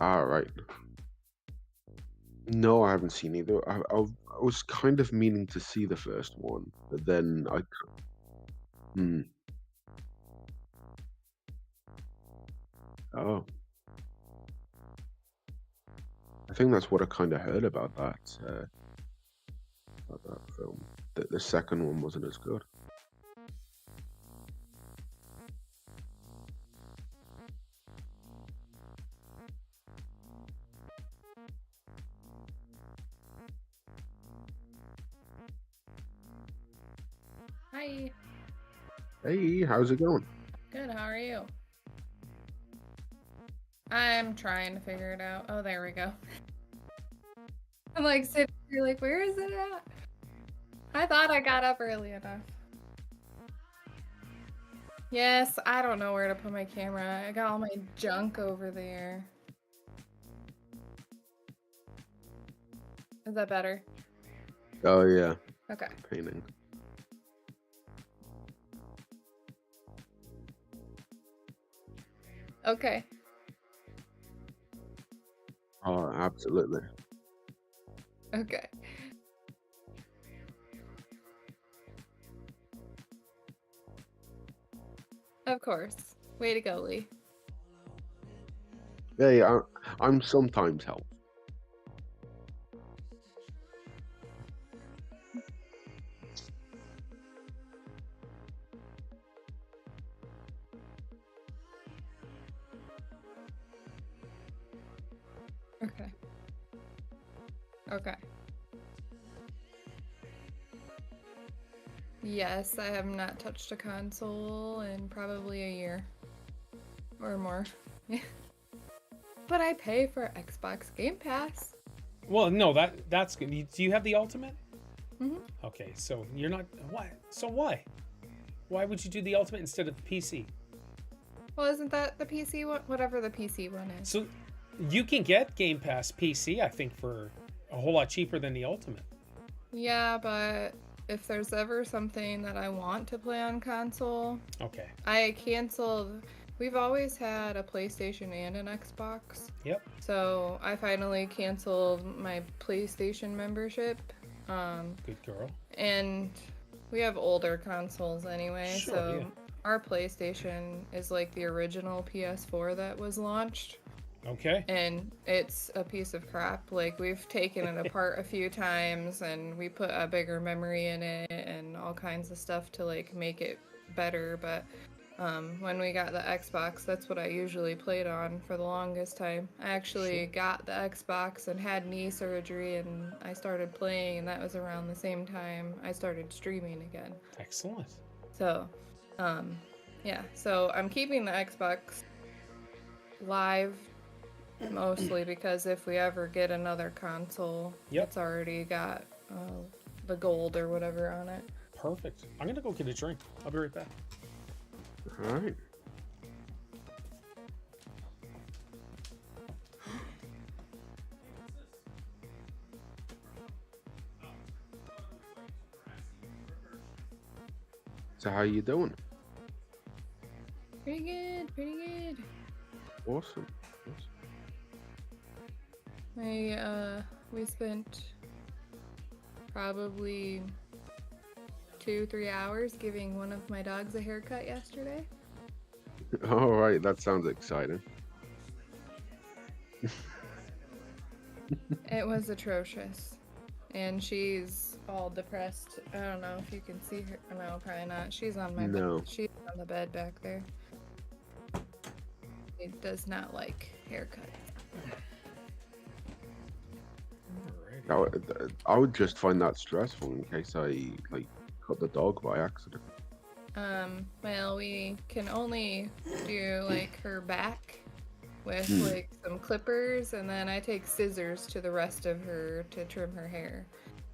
Ah, right. No, I haven't seen either. I was kind of meaning to see the first one, but then hmm. Oh, I think that's what I kind of heard about that film. That the second one wasn't as good. Hi. Hey, how's it going? Good, how are you? I'm trying to figure it out. Oh, there we go. I'm like sitting here like, where is it at? I thought I got up early enough. Yes, I don't know where to put my camera. I got all my junk over there. Is that better? Oh yeah, Okay. painting. Okay. Oh, absolutely. Okay. Of course. Way to go, Lee. Yeah, I'm sometimes helpful. Okay. Okay. Yes, I have not touched a console in probably a year or more. But I pay for Xbox Game Pass. Well, no, that's good. Do you have the Ultimate? Mm-hmm. Okay, so you're not. Why? So why? Why would you do the Ultimate instead of the PC? Well, isn't that the PC one? Whatever the PC one is. So you can get Game Pass PC, I think, for a whole lot cheaper than the Ultimate. Yeah, but if there's ever something that I want to play on console, Okay. I canceled. We've always had a PlayStation and an Xbox. Yep. So I finally canceled my PlayStation membership. Good girl. And we have older consoles anyway, Sure, so yeah. our PlayStation is like the original PS4 that was launched. Okay. And it's a piece of crap. Like, we've taken it apart a few times and we put a bigger memory in it and all kinds of stuff to like make it better, but when we got the Xbox, that's what I usually played on for the longest time. I actually got the Xbox and had knee surgery, and I started playing, and that was around the same time I started streaming again. Excellent. So, yeah, so I'm keeping the Xbox Live mostly because if we ever get another console, it's already got the gold or whatever on it. Perfect. I'm gonna go get a drink. I'll be right back. All right. So how you doing? Pretty good, pretty good. Awesome. We spent probably 2-3 hours giving one of my dogs a haircut yesterday. All right, that sounds exciting. It was atrocious. And she's all depressed. I don't know if you can see her. No, probably not. She's on my bed. She's on the bed back there. She does not like haircuts. I would just find that stressful in case I like cut the dog by accident. Well, we can only do like her back with like some clippers, and then I take scissors to the rest of her to trim her hair,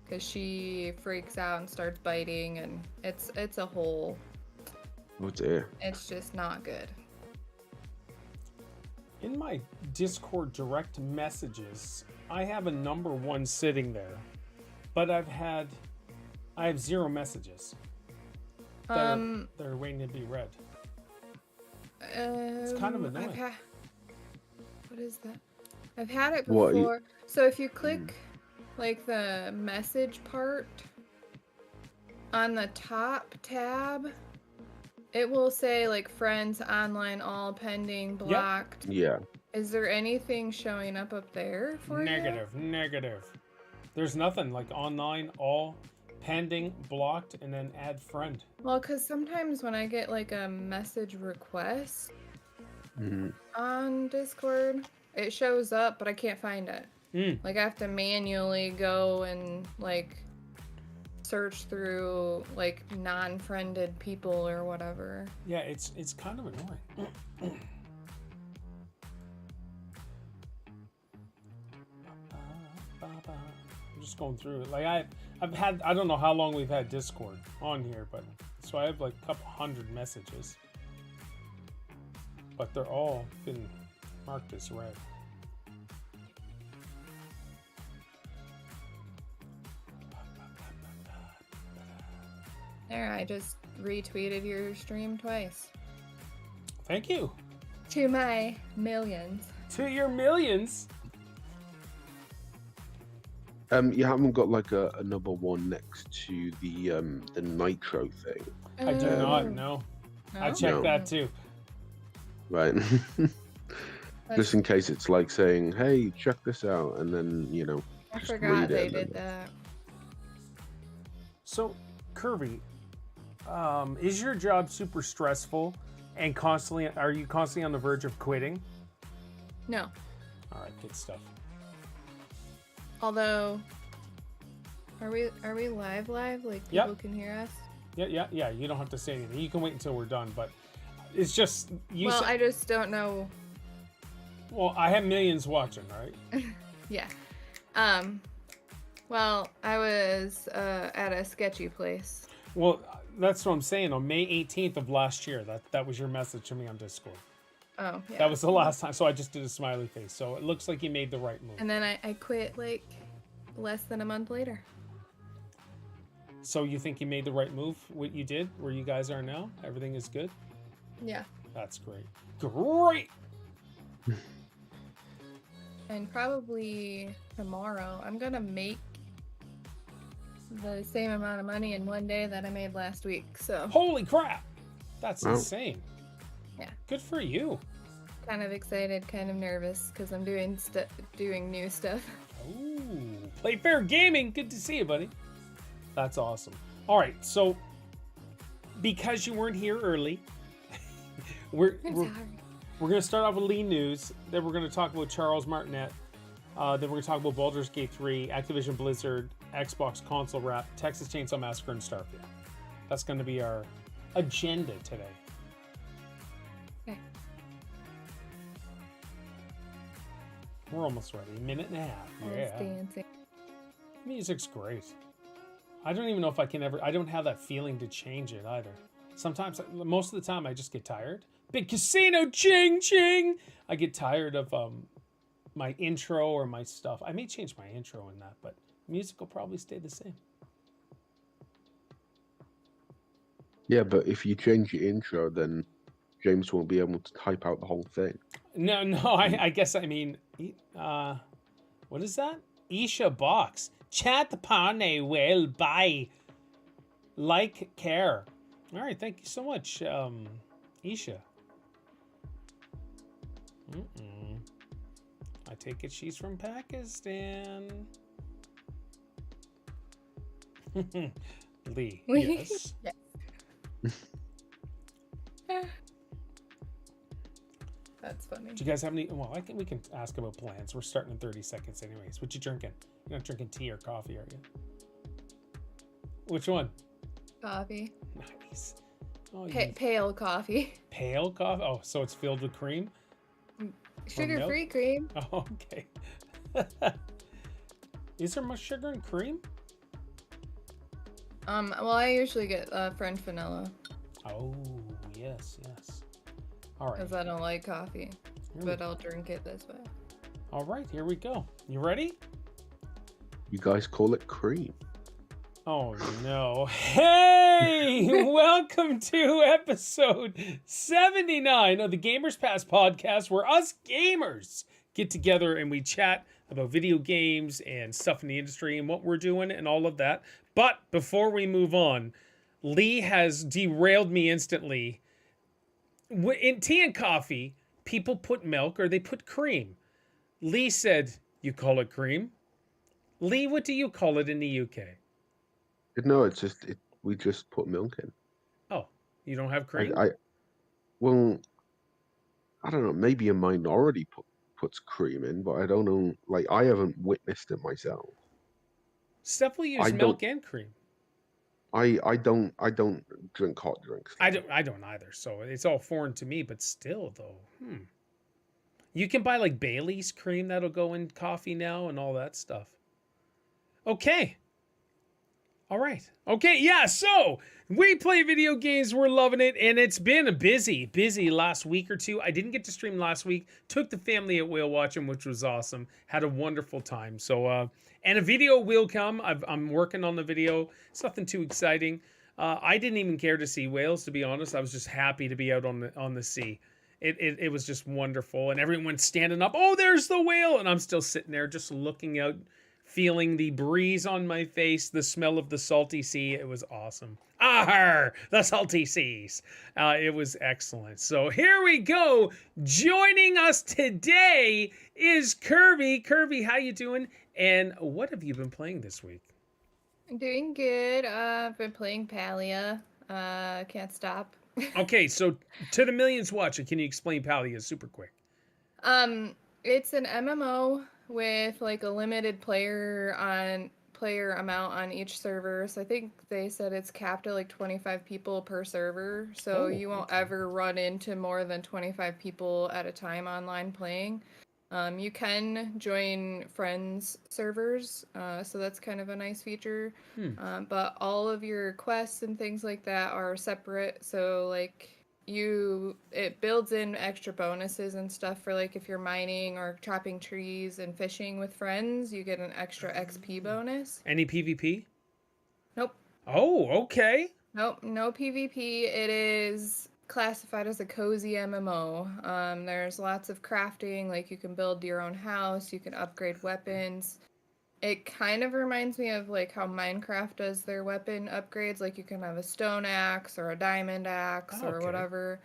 because she freaks out and starts biting, and it's a whole. Oh dear. It's just not good. In my Discord direct messages, I have a number 1 sitting there, but I have 0 messages. They're waiting to be read. It's kind of annoying. What is that? I've had it What, before. So if you click like the message part on the top tab, it will say like friends, online, all, pending, blocked. Yeah. Is there anything showing up there for Negative. There's nothing like online, all, pending, blocked, and then add friend. Well, because sometimes when I get like a message request on Discord, it shows up, but I can't find it. Like I have to manually go and like search through like non-friended people or whatever. Yeah, it's kind of annoying. I'm just going through it. Like I've had, I don't know how long we've had Discord on here, but so I have like a couple hundred messages, but they're all been marked as red. There, I just retweeted your stream twice. Thank you. To my millions. To your millions. You haven't got like a number one next to the nitro thing, I do not know. I checked that too. right? Just in case it's like saying, "Hey, check this out," and then I just forgot read they it. did that. So, Kirby, is your job super stressful and are you constantly on the verge of quitting? No. All right, good stuff. Although, are we live? Like people can hear us? Yeah. You don't have to say anything. You can wait until we're done, but it's just you. Well, I just don't know. Well, I have millions watching, right? Yeah. Well, I was at a sketchy place. Well, that's what I'm saying. On May 18th of last year, that was your message to me on Discord. Oh, yeah. That was the last time, so I just did a smiley face. So it looks like you made the right move. And then I quit like less than a month later. So you think you made the right move, what you did, where you guys are now? Everything is good? Yeah. That's great. Great! And probably tomorrow, I'm gonna make the same amount of money in one day that I made last week. So Holy crap! That's Wow. insane. Yeah. Good for you. kind of excited, kind of nervous because I'm doing new stuff. Ooh, Play Fair Gaming. Good to see you, buddy. That's awesome. All right, so because you weren't here early, we're gonna start off with Lee news. Then we're gonna talk about Charles Martinet. Then we're gonna talk about Baldur's Gate 3, Activision Blizzard, Xbox console wrap, Texas Chainsaw Massacre, and Starfield. That's gonna be our agenda today. Okay. We're almost ready. A minute and a half. Yeah. Dancing. Music's great. I don't even know if I can ever. I don't have that feeling to change it either. Sometimes, most of the time, I just get tired. Big casino, ching ching. I get tired of my intro or my stuff. I may change my intro in that, but music will probably stay the same. Yeah, but if you change your intro, then James won't be able to type out the whole thing. No. I guess I mean, what is that? Isha Box. Chat the parne will buy. Like, care. All right, thank you so much, Isha. I take it she's from Pakistan. Lee, yes. Yeah. That's funny. Do you guys have any? Well, we can ask about plans. We're starting in 30 seconds, anyways. What you drinking? You're not drinking tea or coffee, are you? Which one? Coffee. Nice. Oh, Pale coffee. Pale coffee? Oh, so it's filled with cream? Sugar-free cream. Oh, okay. Is there much sugar in cream? Well, I usually get French vanilla. Oh, yes. All right. Because I don't like coffee. But I'll drink it this way. All right, here we go. You ready? You guys call it cream. Oh, no. Hey! Welcome to episode 79 of the Gamers Pass podcast, where us gamers get together and we chat about video games and stuff in the industry and what we're doing and all of that. But before we move on, Lee has derailed me instantly. In tea and coffee, people put milk or they put cream. Lee said, "You call it cream?" Lee, what do you call it in the UK? No, it's just we just put milk in. Oh, you don't have cream? Well, I don't know. Maybe a minority puts cream in, but I don't know. Like, I haven't witnessed it myself. Steph will use I milk don't. and cream. I don't drink hot drinks. I don't either. So it's all foreign to me. But still, though, you can buy like Bailey's cream that'll go in coffee now and all that stuff. Okay. All right. Okay, yeah, so we play video games, we're loving it, and it's been a busy last week or two. I didn't get to stream last week. Took the family at whale watching, which was awesome. Had a wonderful time. So, and a video will come. I'm working on the video. It's nothing too exciting. I didn't even care to see whales, to be honest. I was just happy to be out on the sea. It was just wonderful, and everyone's standing up. Oh, there's the whale, and I'm still sitting there just looking out, feeling the breeze on my face, the smell of the salty sea. It was awesome. Ah, the salty seas. It was excellent. So here we go. Joining us today is Kirby. Kirby, how you doing? And what have you been playing this week? I'm doing good. I've been playing Palia. Can't stop. Okay, so to the millions watching, can you explain Palia super quick? It's an MMO with like a limited player amount on each server. So I think they said it's capped at like 25 people per server. So you won't ever run into more than 25 people at a time online playing. You can join friends servers, so that's kind of a nice feature. But all of your quests and things like that are separate. So like it builds in extra bonuses and stuff for like if you're mining or chopping trees and fishing with friends, you get an extra XP bonus. Any PvP? Nope. Oh, okay. Nope, no PvP. It is classified as a cozy MMO. There's lots of crafting, like you can build your own house, you can upgrade weapons. It kind of reminds me of like how Minecraft does their weapon upgrades, like you can have a stone axe or a diamond axe or whatever.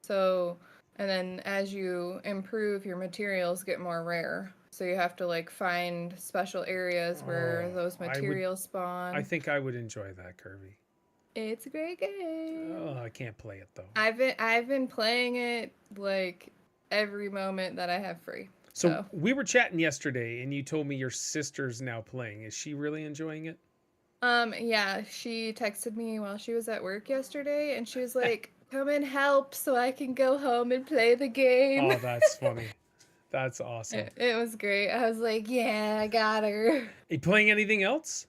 So, and then as you improve, your materials get more rare. So you have to like find special areas where those materials spawn. I think I would enjoy that, Kirby. It's a great game. Oh, I can't play it though. I've been playing it like every moment that I have free. So we were chatting yesterday and you told me your sister's now playing. Is she really enjoying it? Yeah, she texted me while she was at work yesterday and she was like, "Come and help so I can go home and play the game." Oh, that's funny. That's awesome. It was great. I was like, "Yeah, I got her." Are you playing anything else?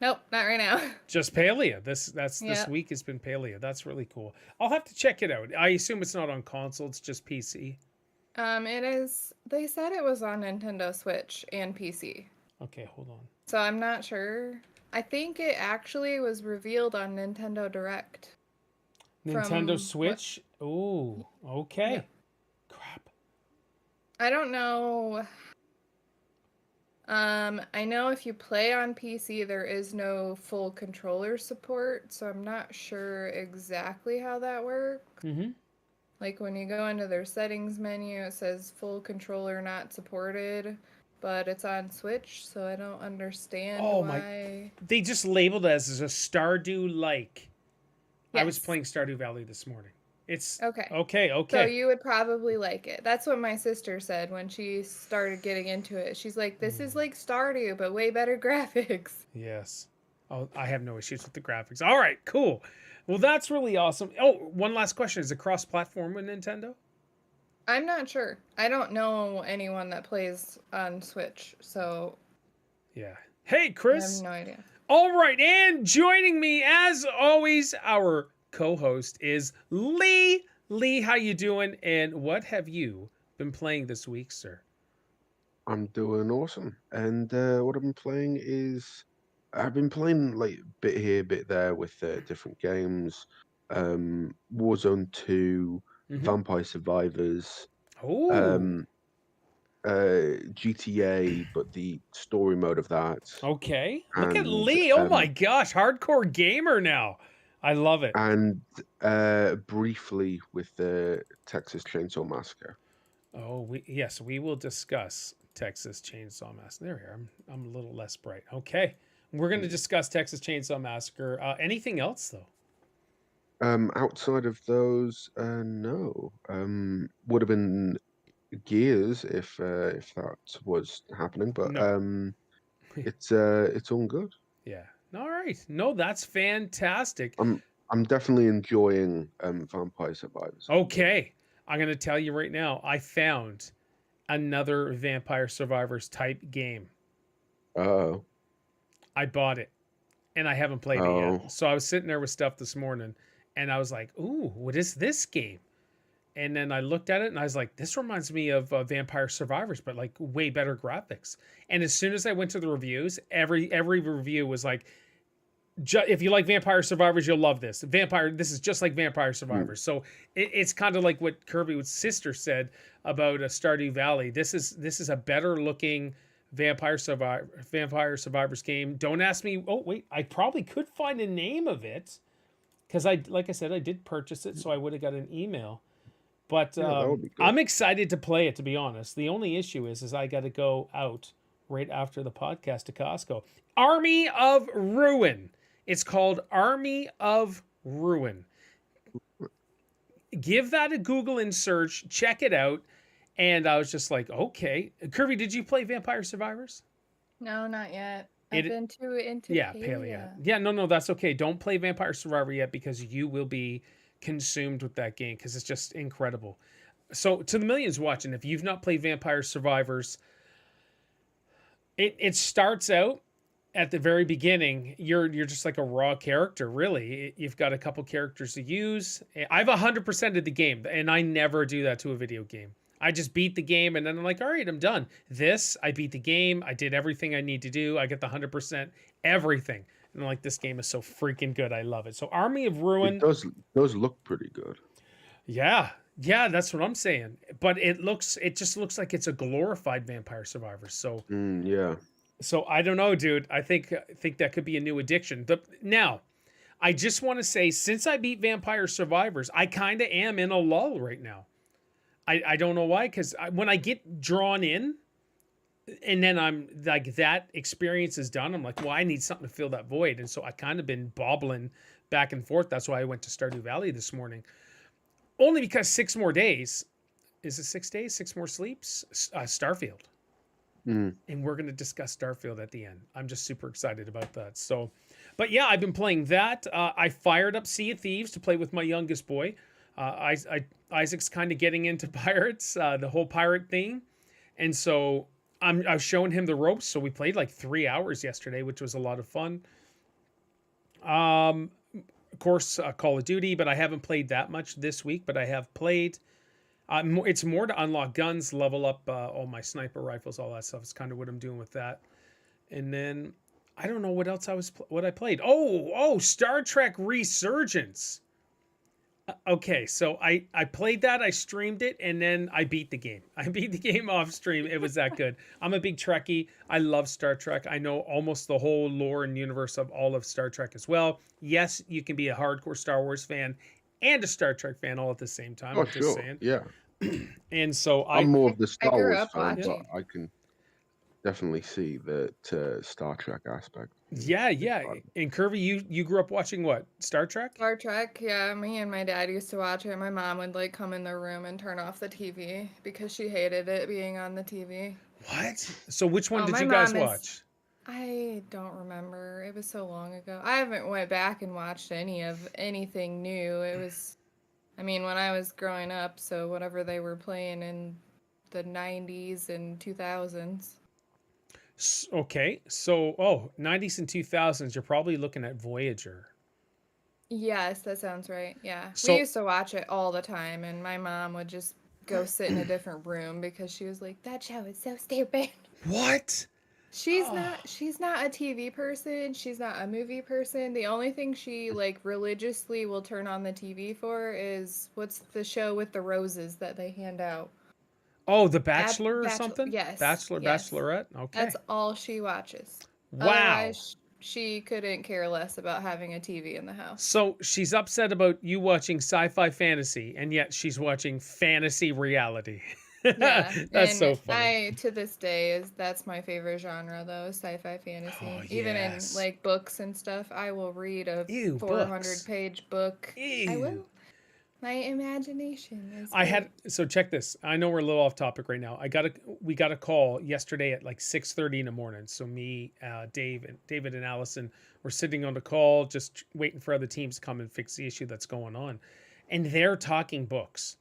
Nope, not right now. Just Palia. This week has been Palia. That's really cool. I'll have to check it out. I assume it's not on console, it's just PC. It is. They said it was on Nintendo Switch and PC. Okay, hold on. So I'm not sure. I think it actually was revealed on Nintendo Direct. Nintendo Switch? Oh, okay. Yeah. Crap. I don't know. I know if you play on PC, there is no full controller support, so I'm not sure exactly how that works. Mm-hmm. Like when you go into their settings menu, it says full controller not supported, but it's on Switch, so I don't understand why. They just labeled it as a Stardew-like. Yes. I was playing Stardew Valley this morning. It's okay. So you would probably like it. That's what my sister said when she started getting into it. She's like, "This is like Stardew, but way better graphics." Yes. Oh, I have no issues with the graphics. All right, cool. Well, that's really awesome. Oh, one last question. Is it cross-platform with Nintendo? I'm not sure. I don't know anyone that plays on Switch, so... Yeah. Hey, Chris. I have no idea. All right, and joining me, as always, our co-host is Lee. Lee, how you doing? And what have you been playing this week, sir? I'm doing awesome. And what I've been playing is... I've been playing like bit here, bit there with different games. Warzone 2, Vampire Survivors. Oh. GTA, but the story mode of that, Okay. Look at and Lee. Oh my gosh, hardcore gamer now. I love it. and briefly with the Texas Chainsaw Massacre. Oh, yes, we will discuss Texas Chainsaw Massacre. There we are. I'm a little less bright. Okay. We're going to discuss Texas Chainsaw Massacre. Anything else though? Outside of those, no. Would have been Gears if that was happening, but No. it's all good. Yeah. All right. No, that's fantastic. I'm definitely enjoying Vampire Survivors. Okay. I'm going to tell you right now, I found another Vampire Survivors type game. Oh. I bought it and I haven't played it yet. So I was sitting there with stuff this morning and I was like, ooh, what is this game? And then I looked at it and I was like, this reminds me of Vampire Survivors, but like way better graphics. And as soon as I went to the reviews, every review was like, if you like Vampire Survivors, you'll love this. This is just like Vampire Survivors. So it's kind of like what Kirby's sister said about Stardew Valley. This is a better looking Vampire Survivors game. Don't ask me. Oh wait, I probably could find a name of it because like I said, I did purchase it, so I would have got an email. But I'm excited to play it. To be honest, the only issue is I got to go out right after the podcast to Costco. Army of Ruin. It's called Army of Ruin. Give that a Google and search. Check it out. And I was just like, okay. Kirby, did you play Vampire Survivors? No, not yet. I've been too into Palea. Yeah, no, that's okay. Don't play Vampire Survivor yet because you will be consumed with that game because it's just incredible. So to the millions watching, if you've not played Vampire Survivors, it starts out at the very beginning, you're just like a raw character, really. You've got a couple characters to use. I've 100%ed the game, and I never do that to a video game. I just beat the game, and then I'm like, all right, I'm done. This, I beat the game. I did everything I need to do. I get the 100% everything. And I'm like, this game is so freaking good. I love it. So Army of Ruin. It does look pretty good. Yeah, that's what I'm saying. But it just looks like it's a glorified Vampire Survivor. So yeah. So I don't know, dude. I think that could be a new addiction. But now, I just want to say, since I beat Vampire Survivors, I kind of am in a lull right now. I don't know why, because when I get drawn in, and then I'm like, that experience is done, I'm like, well, I need something to fill that void. And so I kind of been bobbling back and forth. That's why I went to Stardew Valley this morning. Only because 6 more days. Is it 6 days? 6 more sleeps? Starfield. And we're going to discuss Starfield at the end. I'm just super excited about that. So, but yeah, I've been playing that. I fired up Sea of Thieves to play with my youngest boy. Isaac's kind of getting into pirates, the whole pirate thing. And so I was showing him the ropes. So we played like 3 hours yesterday, which was a lot of fun. Of course, Call of Duty, but I haven't played that much this week, but I have played. It's more to unlock guns, level up all my sniper rifles, all that stuff. It's kind of what I'm doing with that. And then I don't know what else what I played. Oh, Star Trek Resurgence. Okay, so I played that, I streamed it, and then I beat the game. I beat the game off stream. It was that good. I'm a big Trekkie. I love Star Trek. I know almost the whole lore and universe of all of Star Trek as well. Yes, you can be a hardcore Star Wars fan and a Star Trek fan all at the same time. I'm just saying. Yeah. And so I'm more of the Star Wars fan, watching. but I can definitely see the Star Trek aspect. Yeah. And Kirby, you grew up watching what? Star Trek? Star Trek, yeah. Me and my dad used to watch it. My mom would like come in the room and turn off the TV because she hated it being on the TV. What? So which one did you guys watch? I don't remember. It was so long ago. I haven't went back and watched anything new. It was, I mean, when I was growing up, so whatever they were playing in the 90s and 2000s. Okay, so 90s and 2000s, you're probably looking at Voyager. Yes, that sounds right. Yeah. So, we used to watch it all the time, and my mom would just go sit in a different room because she was like, that show is so stupid. What? She's not a TV person. She's not a movie person. The only thing she like religiously will turn on the TV for is what's the show with the roses that they hand out? Oh, The Bachelor or something? Yes. Bachelor, yes. Bachelorette? Okay. That's all she watches. Wow. Otherwise, she couldn't care less about having a TV in the house. So she's upset about you watching sci-fi fantasy, and yet she's watching fantasy reality. Yeah, That's and so funny. to this day that's my favorite genre though, sci-fi fantasy. Oh, Even yes. in like books and stuff, I will read a Ew, 400-page book. Ew. I will. My imagination is so check this. I know we're a little off topic right now. We got a call yesterday at like 6:30 in the morning. So me, David and Allison were sitting on the call, just waiting for other teams to come and fix the issue that's going on. And they're talking books.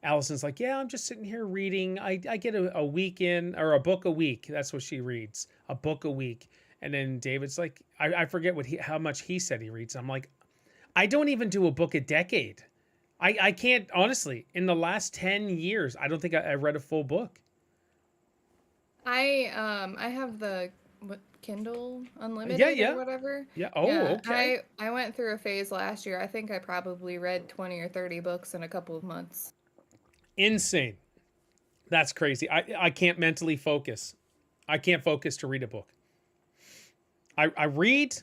Allison's like, yeah, I'm just sitting here reading. I get a week in, or a book a week. That's what she reads, a book a week. And then David's like, I forget how much he said he reads. I'm like, I don't even do a book a decade. I can't, honestly, in the last 10 years, I don't think I read a full book. I have the Kindle Unlimited or whatever. Yeah. Oh, yeah. Okay. I went through a phase last year. I think I probably read 20 or 30 books in a couple of months. Insane. That's crazy. I can't mentally focus. I can't focus to read a book. I read,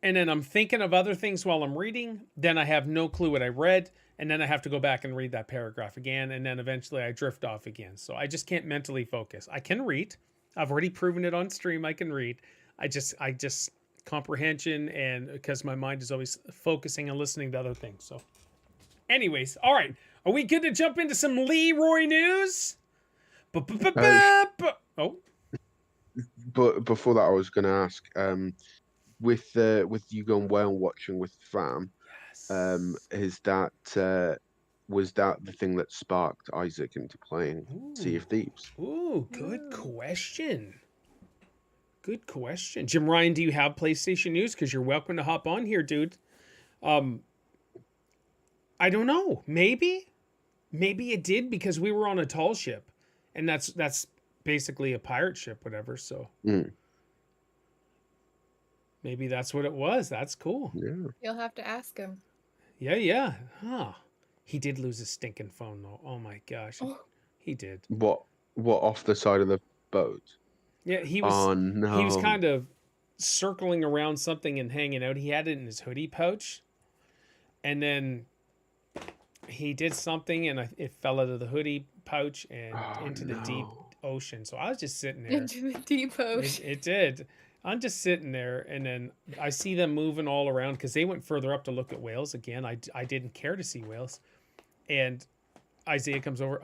and then I'm thinking of other things while I'm reading. Then I have no clue what I read. And then I have to go back and read that paragraph again. And then eventually I drift off again. So I just can't mentally focus. I can read. I've already proven it on stream. I can read. I just comprehension, and because my mind is always focusing and listening to other things. So anyways, all right. Are we good to jump into some Leroy news? Oh. But before that, I was going to ask, with you going whale watching with fam, is that was that the thing that sparked Isaac into playing Sea of Thieves? Ooh, good question. Good question. Jim Ryan, do you have PlayStation news? Because you're welcome to hop on here, dude. I don't know. Maybe it did, because we were on a tall ship, and that's basically a pirate ship, whatever. So maybe that's what it was. That's cool. Yeah. You'll have to ask him. Yeah. Huh. He did lose his stinking phone, though. Oh my gosh. He did. What off the side of the boat? Yeah, he was. Oh, no. He was kind of circling around something and hanging out. He had it in his hoodie pouch, and then he did something, and it fell out of the hoodie pouch and into the deep ocean. So I was just sitting there. Into the deep ocean. It did. I'm just sitting there, and then I see them moving all around, because they went further up to look at whales again. I didn't care to see whales, and Isaiah comes over.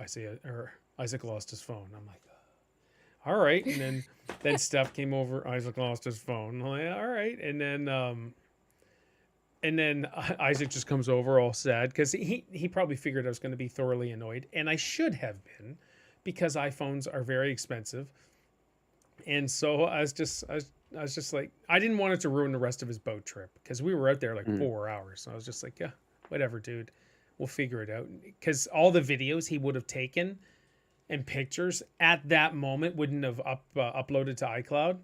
Isaac lost his phone. I'm like, all right. And then Steph came over. Isaac lost his phone. I'm like, all right. And then Isaac just comes over all sad, because he probably figured I was going to be thoroughly annoyed, and I should have been, because iPhones are very expensive. And so I was just like, I didn't want it to ruin the rest of his boat trip, because we were out there like 4 hours. So I was just like, yeah, whatever, dude. We'll figure it out. Because all the videos he would have taken and pictures at that moment wouldn't have uploaded to iCloud.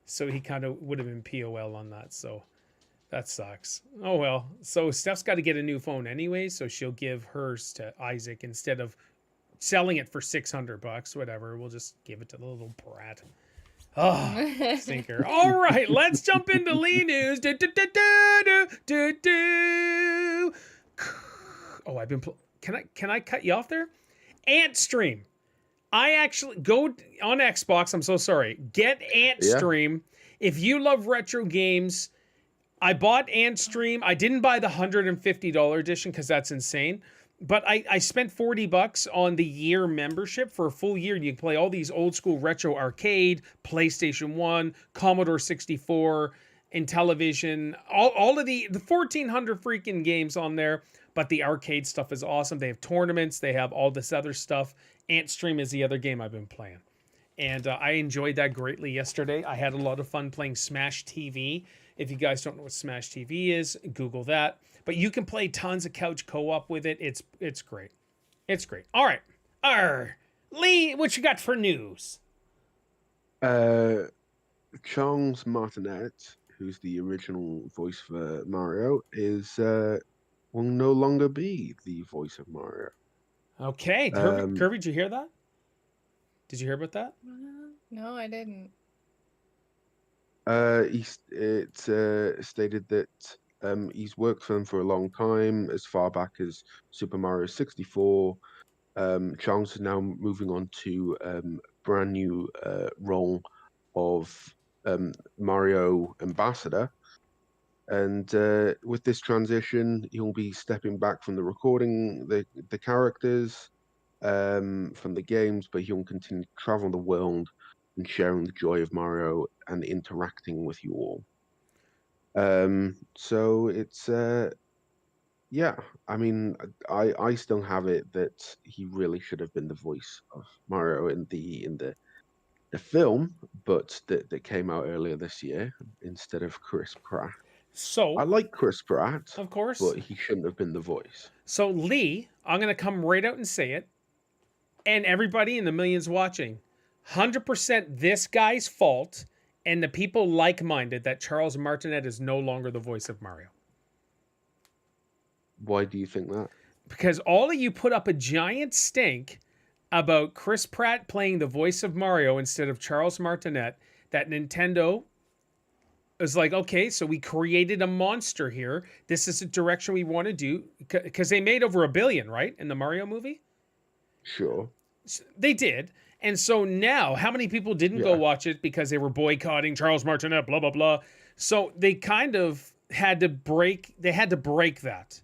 So he kind of would have been POL on that. So that sucks. Oh, well. So Steph's got to get a new phone anyway. So she'll give hers to Isaac instead of selling it for $600, whatever. We'll just give it to the little brat. Oh, stinker. All right, let's jump into Lee news. Oh, I've been. Can I cut you off there? Antstream. I actually go on Xbox. I'm so sorry. Get Antstream. If you love retro games, I bought Antstream. I didn't buy the $150 edition, because that's insane. But I spent $40 on the year membership for a full year. You can play all these old school retro arcade, PlayStation 1, Commodore 64, Intellivision, all of the 1,400 freaking games on there. But the arcade stuff is awesome. They have tournaments. They have all this other stuff. Antstream is the other game I've been playing. And I enjoyed that greatly yesterday. I had a lot of fun playing Smash TV. If you guys don't know what Smash TV is, Google that. But you can play tons of couch co-op with it. It's great. It's great. All right. Lee, what you got for news? Charles Martinet, who's the original voice for Mario, will no longer be the voice of Mario. Okay. Kirby, did you hear that? Did you hear about that? No, I didn't. It stated that he's worked for them for a long time, as far back as Super Mario 64. Charles is now moving on to brand new role of Mario Ambassador. And with this transition, he'll be stepping back from the recording the characters from the games, but he'll continue to travel the world and sharing the joy of Mario and interacting with you all. So it's yeah, I mean, I still have it that he really should have been the voice of Mario in the film, but that came out earlier this year instead of Chris Pratt. So I like Chris Pratt, of course, but he shouldn't have been the voice. So Lee, I'm gonna come right out and say it, and everybody in the millions watching, 100% this guy's fault, and the people like-minded that Charles Martinet is no longer the voice of Mario. Why do you think that? Because all of you put up a giant stink about Chris Pratt playing the voice of Mario instead of Charles Martinet, that Nintendo is like, okay, so we created a monster here. This is the direction we want to do. Because they made over $1 billion, right, in the Mario movie? Sure. They did. And so now, how many people didn't go watch it because they were boycotting Charles Martinet, blah, blah, blah. So they kind of had to break that.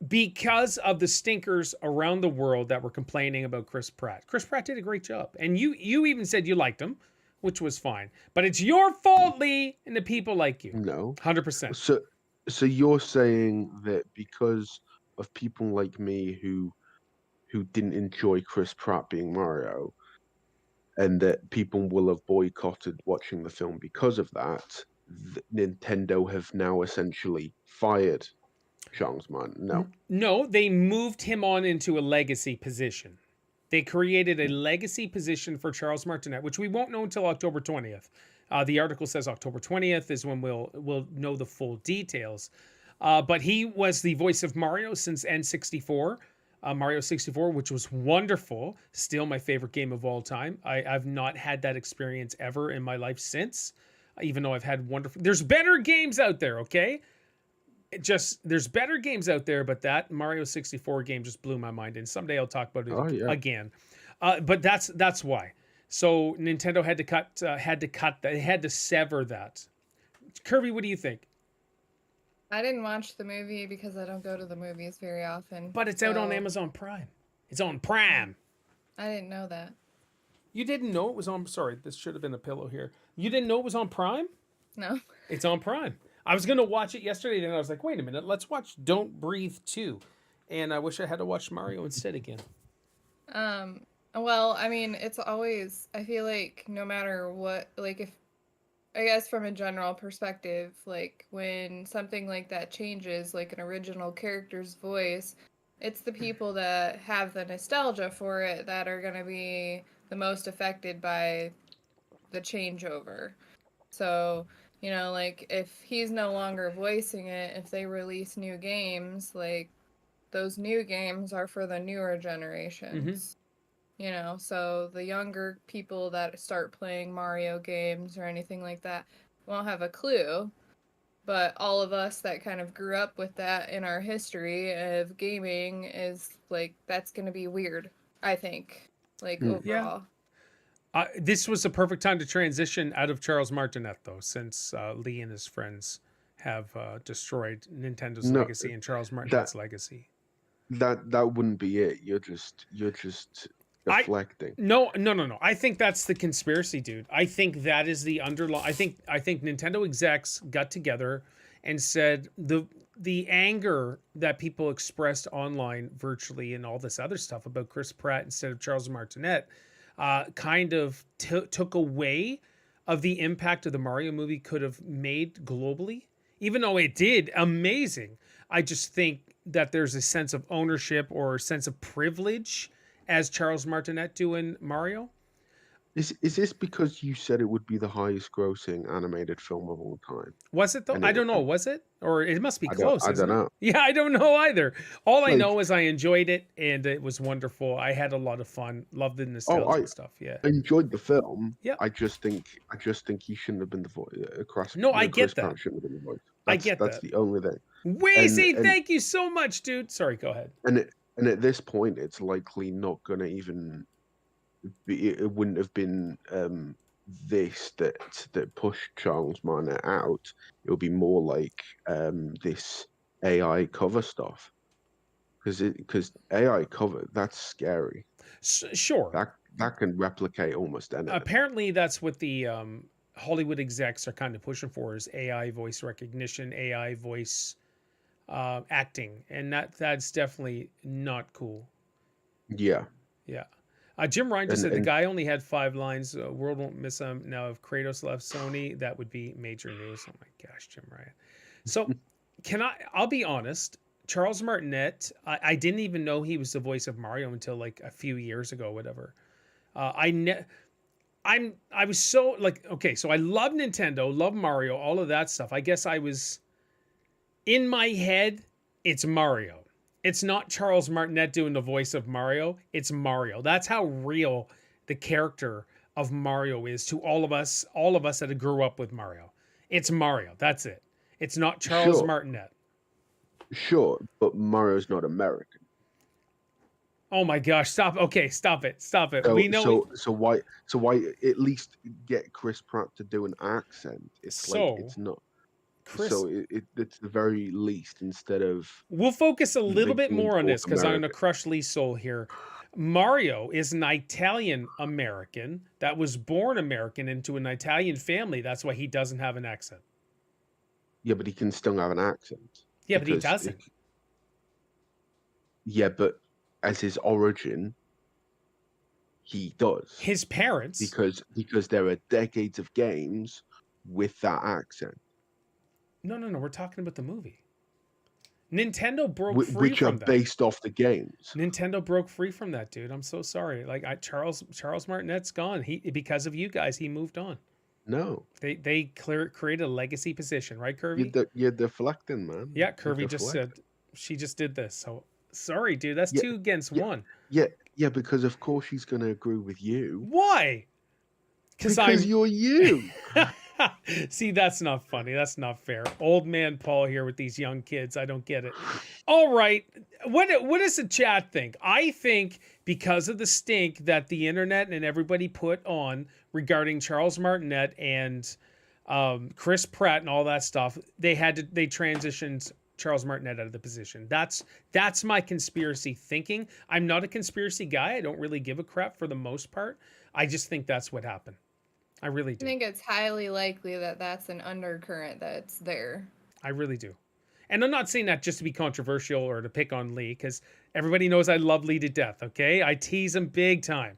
Because of the stinkers around the world that were complaining about Chris Pratt. Chris Pratt did a great job. And you even said you liked him, which was fine. But it's your fault, Lee, and the people like you. No. 100%. So you're saying that because of people like me who didn't enjoy Chris Pratt being Mario, and that people will have boycotted watching the film because of that, Nintendo have now essentially fired Charles Martinet. No, they moved him on into a legacy position. They created a legacy position for Charles Martinet, which we won't know until October 20th. The article says October 20th is when we'll know the full details. But he was the voice of Mario since N64, Mario 64, which was wonderful. Still my favorite game of all time. I've not had that experience ever in my life since, even though I've had wonderful... There's better games out there, okay? There's better games out there, but that Mario 64 game just blew my mind, and someday I'll talk about it again. But that's why. So Nintendo had to sever that. Kirby, what do you think? I didn't watch the movie because I don't go to the movies very often. But it's out on Amazon Prime. It's on Prime. I didn't know that. You didn't know it was on... Sorry, this should have been a pillow here. You didn't know it was on Prime? No. It's on Prime. I was going to watch it yesterday, then I was like, wait a minute, let's watch Don't Breathe 2. And I wish I had to watch Mario instead again. Well, I mean, it's always... I feel like no matter what... Like, if... I guess from a general perspective, like, when something like that changes, like an original character's voice, it's the people that have the nostalgia for it that are going to be the most affected by the changeover. So... You know, like, if he's no longer voicing it, if they release new games, like, those new games are for the newer generations. You know, so the younger people that start playing Mario games or anything like that won't have a clue. But all of us that kind of grew up with that in our history of gaming is, like, that's going to be weird, I think, like, overall. Yeah. This was the perfect time to transition out of Charles Martinet, though, since Lee and his friends have destroyed Nintendo's legacy and Charles Martinet's legacy. That wouldn't be it. You're just deflecting. No. I think that's the conspiracy, dude. I think that is the underlying. I think Nintendo execs got together and said the anger that people expressed online, virtually, and all this other stuff about Chris Pratt instead of Charles Martinet. Kind of took away of the impact of the Mario movie could have made globally, even though it did amazing. I just think that there's a sense of ownership or a sense of privilege as Charles Martinet doing Mario. Is this because you said it would be the highest grossing animated film of all time? Was it though? And I don't know. Was it? Or it must be close, I isn't don't it? know. Yeah, I don't know either. All I Like, know is I enjoyed it and it was wonderful. I had a lot of fun. Loved the nostalgia and stuff. Yeah. I enjoyed the film. Yeah. I just think he shouldn't have been the voice. No, I get Chris that. Pratt shouldn't have been the voice. I get that's that. the only thing. Wazy, thank you so much, dude. Sorry, go ahead. And at this point, it's likely not going to even be. It wouldn't have been this that pushed Charles Martinet out. It would be more like this AI cover stuff, because AI cover, that's scary. Sure. That can replicate almost anything. Apparently, that's what the Hollywood execs are kind of pushing for, is AI voice recognition, AI voice acting, and that's definitely not cool. Yeah. Yeah. Jim Ryan just said the guy only had 5 lines. World won't miss him. Now, if Kratos left Sony, that would be major news. Oh my gosh, Jim Ryan. So, I'll be honest. Charles Martinet, I didn't even know he was the voice of Mario until like a few years ago, whatever. I was so like, okay, so I love Nintendo, love Mario, all of that stuff. I guess I was in my head, it's Mario. It's not Charles Martinet doing the voice of Mario. It's Mario. That's how real the character of Mario is to all of us that grew up with Mario. It's Mario. That's it. It's not Charles Martinet. Sure, but Mario's not American. Oh my gosh! Stop. Okay, stop it. Stop it. So, we know. So why at least get Chris Pratt to do an accent? It's not. So it's the very least, instead of. We'll focus a little bit more on this because I'm going to crush Lee's soul here. Mario is an Italian American that was born American into an Italian family. That's why he doesn't have an accent. Yeah, but he can still have an accent. Yeah, but he doesn't. Yeah, but as his origin, he does. His parents. Because there are decades of games with that accent. No. We're talking about the movie. Nintendo broke free which from are that. based off the games. Nintendo broke free from that, dude. I'm so sorry. Like Charles Martinet's gone. Because of you guys, he moved on. No. They created a legacy position, right, Curvy? You're deflecting, man. Yeah, Curvy just said she just did this. So sorry, dude. That's 2 against 1. Yeah, because of course she's gonna agree with you. Why? Because you're you. See, that's not funny. That's not fair. Old man Paul here with these young kids. I don't get it. All right. What does the chat think? I think because of the stink that the internet and everybody put on regarding Charles Martinet and Chris Pratt and all that stuff, they transitioned Charles Martinet out of the position. That's my conspiracy thinking. I'm not a conspiracy guy. I don't really give a crap for the most part. I just think that's what happened. I really do. I think it's highly likely that that's an undercurrent that's there. I really do. And I'm not saying that just to be controversial or to pick on Lee, because everybody knows I love Lee to death, okay? I tease him big time,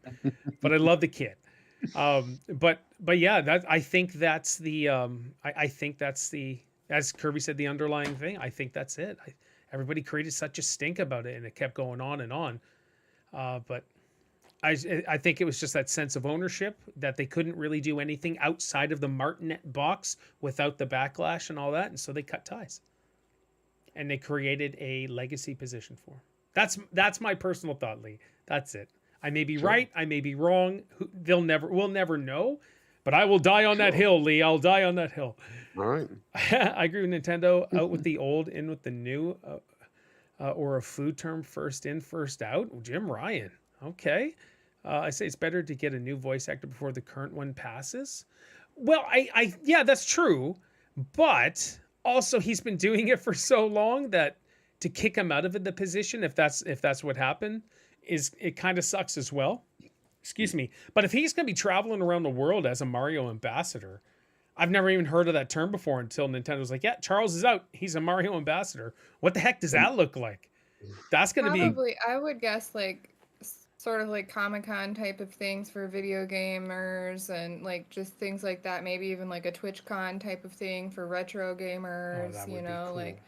but I love the kid. But yeah, I think that's the, as Kirby said, the underlying thing. I think that's it. Everybody created such a stink about it, and it kept going on and on. But I think it was just that sense of ownership that they couldn't really do anything outside of the Martinet box without the backlash and all that, and so they cut ties. And they created a legacy position for him. That's my personal thought, Lee. That's it. I may be right, I may be wrong. We'll never know. But I will die on that hill, Lee. I'll die on that hill. All right. I agree with Nintendo. Out with the old, in with the new, or a food term, first in, first out. Jim Ryan. Okay. I say it's better to get a new voice actor before the current one passes. Well, yeah, that's true. But also he's been doing it for so long that to kick him out of the position, if that's what happened, it kind of sucks as well. Excuse me. But if he's going to be traveling around the world as a Mario ambassador, I've never even heard of that term before until Nintendo was like, yeah, Charles is out. He's a Mario ambassador. What the heck does that look like? That's going to be... Probably, I would guess, like, sort of like Comic-Con type of things for video gamers and like just things like that. Maybe even like a TwitchCon type of thing for retro gamers, you know, cool. Like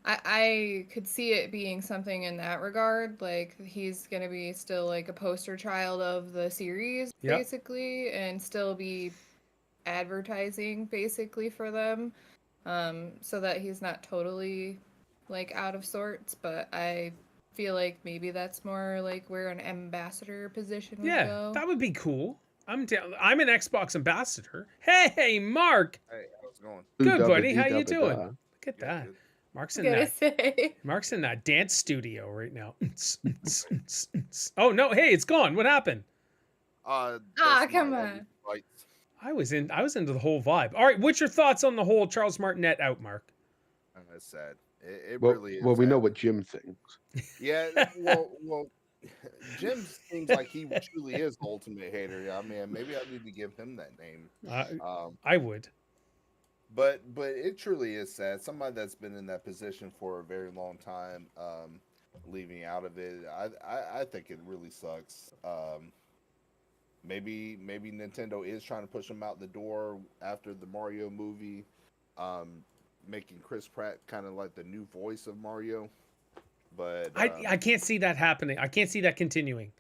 I could see it being something in that regard. Like, he's going to be still like a poster child of the series, basically, and still be advertising basically for them, so that he's not totally like out of sorts. But I feel like maybe that's more like where an ambassador position would go. That would be cool. I'm down. I'm an Xbox ambassador. Hey, Mark. Hey, how's it going? Good, buddy. How you doing? Look at that. Good. Mark's in that dance studio right now. Oh no! Hey, it's gone. What happened? Come on. I was into the whole vibe. All right, what's your thoughts on the whole Charles Martinet out, Mark? That's sad. It Well, really is. well, we sad. know what Jim thinks. Yeah. Well, Jim seems like he truly is the ultimate hater. I mean, maybe I need to give him that name. I would. But it truly is sad. Somebody that's been in that position for a very long time, leaving out of it. I think it really sucks. Maybe Nintendo is trying to push him out the door after the Mario movie, making Chris Pratt kind of like the new voice of Mario. But I can't see that happening. I can't see that continuing.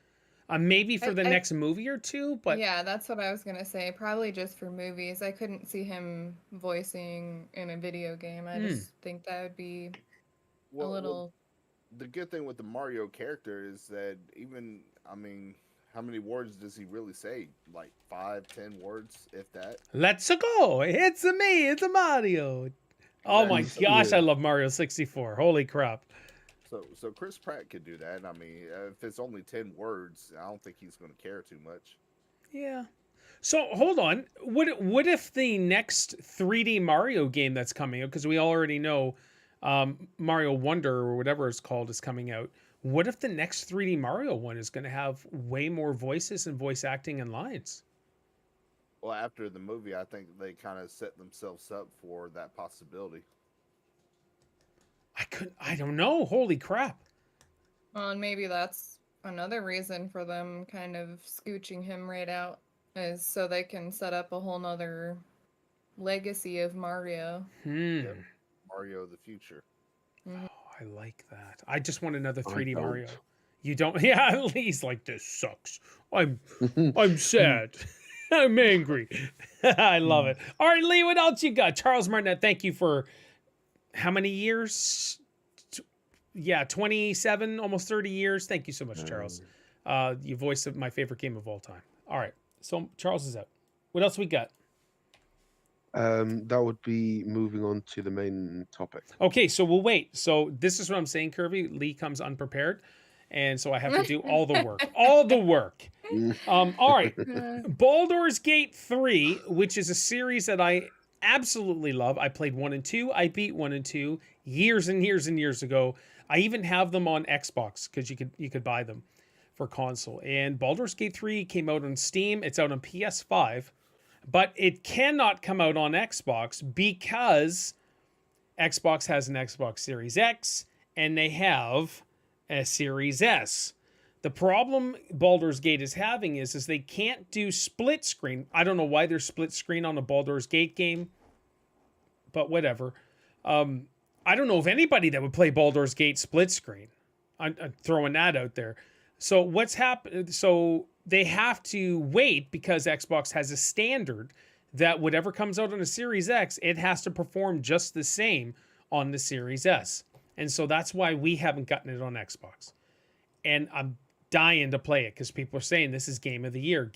Maybe for the next movie or two, but yeah, that's what I was gonna say. Probably just for movies. I couldn't see him voicing in a video game. I just think that would be a little. Well, the good thing with the Mario character is that how many words does he really say? Like 5-10 words, if that. Let's go! It's me! It's a Mario! Oh my gosh, I love Mario 64. Holy crap. So Chris Pratt could do that. I mean, if it's only 10 words, I don't think he's going to care too much. Yeah. So hold on. What if the next 3D Mario game that's coming out, because we already know Mario Wonder or whatever it's called is coming out. What if the next 3D Mario one is going to have way more voices and voice acting and lines? Well, after the movie, I think they kind of set themselves up for that possibility. I don't know. Holy crap. Well, and maybe that's another reason for them kind of scooching him right out, is so they can set up a whole nother legacy of Mario. Yep. Mario the future. Oh, I like that. I just want another 3D Mario. You don't? Yeah, Lee's like, this sucks. I'm sad. I'm angry. I love it. All right, Lee, what else you got? Charles Martinet, thank you for how many years? 27, almost 30 years. Thank you so much, Charles. You voiced my favorite game of all time. All right, so Charles is out. What else we got? That would be moving on to the main topic. Okay, so we'll wait. So this is what I'm saying, Kirby. Lee comes unprepared, and so I have to do all the work. All the work. All right. Baldur's Gate 3, which is a series that I absolutely love. I played 1 and 2. I beat 1 and 2 years and years and years ago. I even have them on Xbox because you could buy them for console. And Baldur's Gate 3 came out on Steam. It's out on PS5, but it cannot come out on Xbox because Xbox has an Xbox Series X and they have a Series S. The problem Baldur's Gate is having is they can't do split screen. I don't know why there's split screen on a Baldur's Gate game, but whatever. I don't know of anybody that would play Baldur's Gate split screen. I'm throwing that out there. So what's happened? So they have to wait because Xbox has a standard that whatever comes out on a Series X, it has to perform just the same on the Series S. And so that's why we haven't gotten it on Xbox. And I'm dying to play it because people are saying this is game of the year.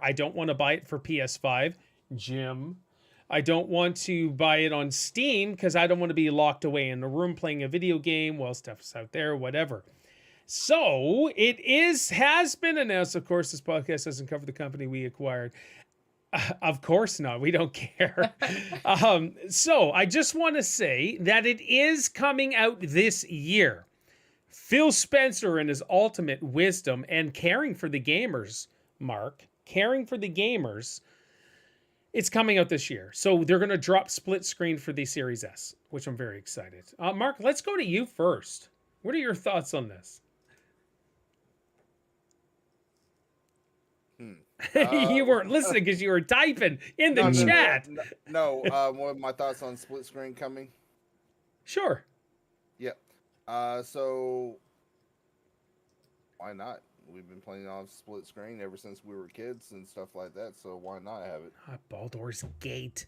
I don't want to buy it for PS5, Jim. I don't want to buy it on Steam because I don't want to be locked away in the room playing a video game while stuff's out there, whatever. So it has been announced. Of course, this podcast doesn't cover the company we acquired. Of course not. We don't care. So I just want to say that it is coming out this year. Phil Spencer and his ultimate wisdom and caring for the gamers, Mark, caring for the gamers, it's coming out this year. So they're going to drop split screen for the Series S, which I'm very excited. Mark, let's go to you first. What are your thoughts on this? You weren't listening because you were typing in the chat. No, what are my thoughts on split screen coming? Sure. So why not? We've been playing on split screen ever since we were kids and stuff like that. So why not have it? Baldur's Gate.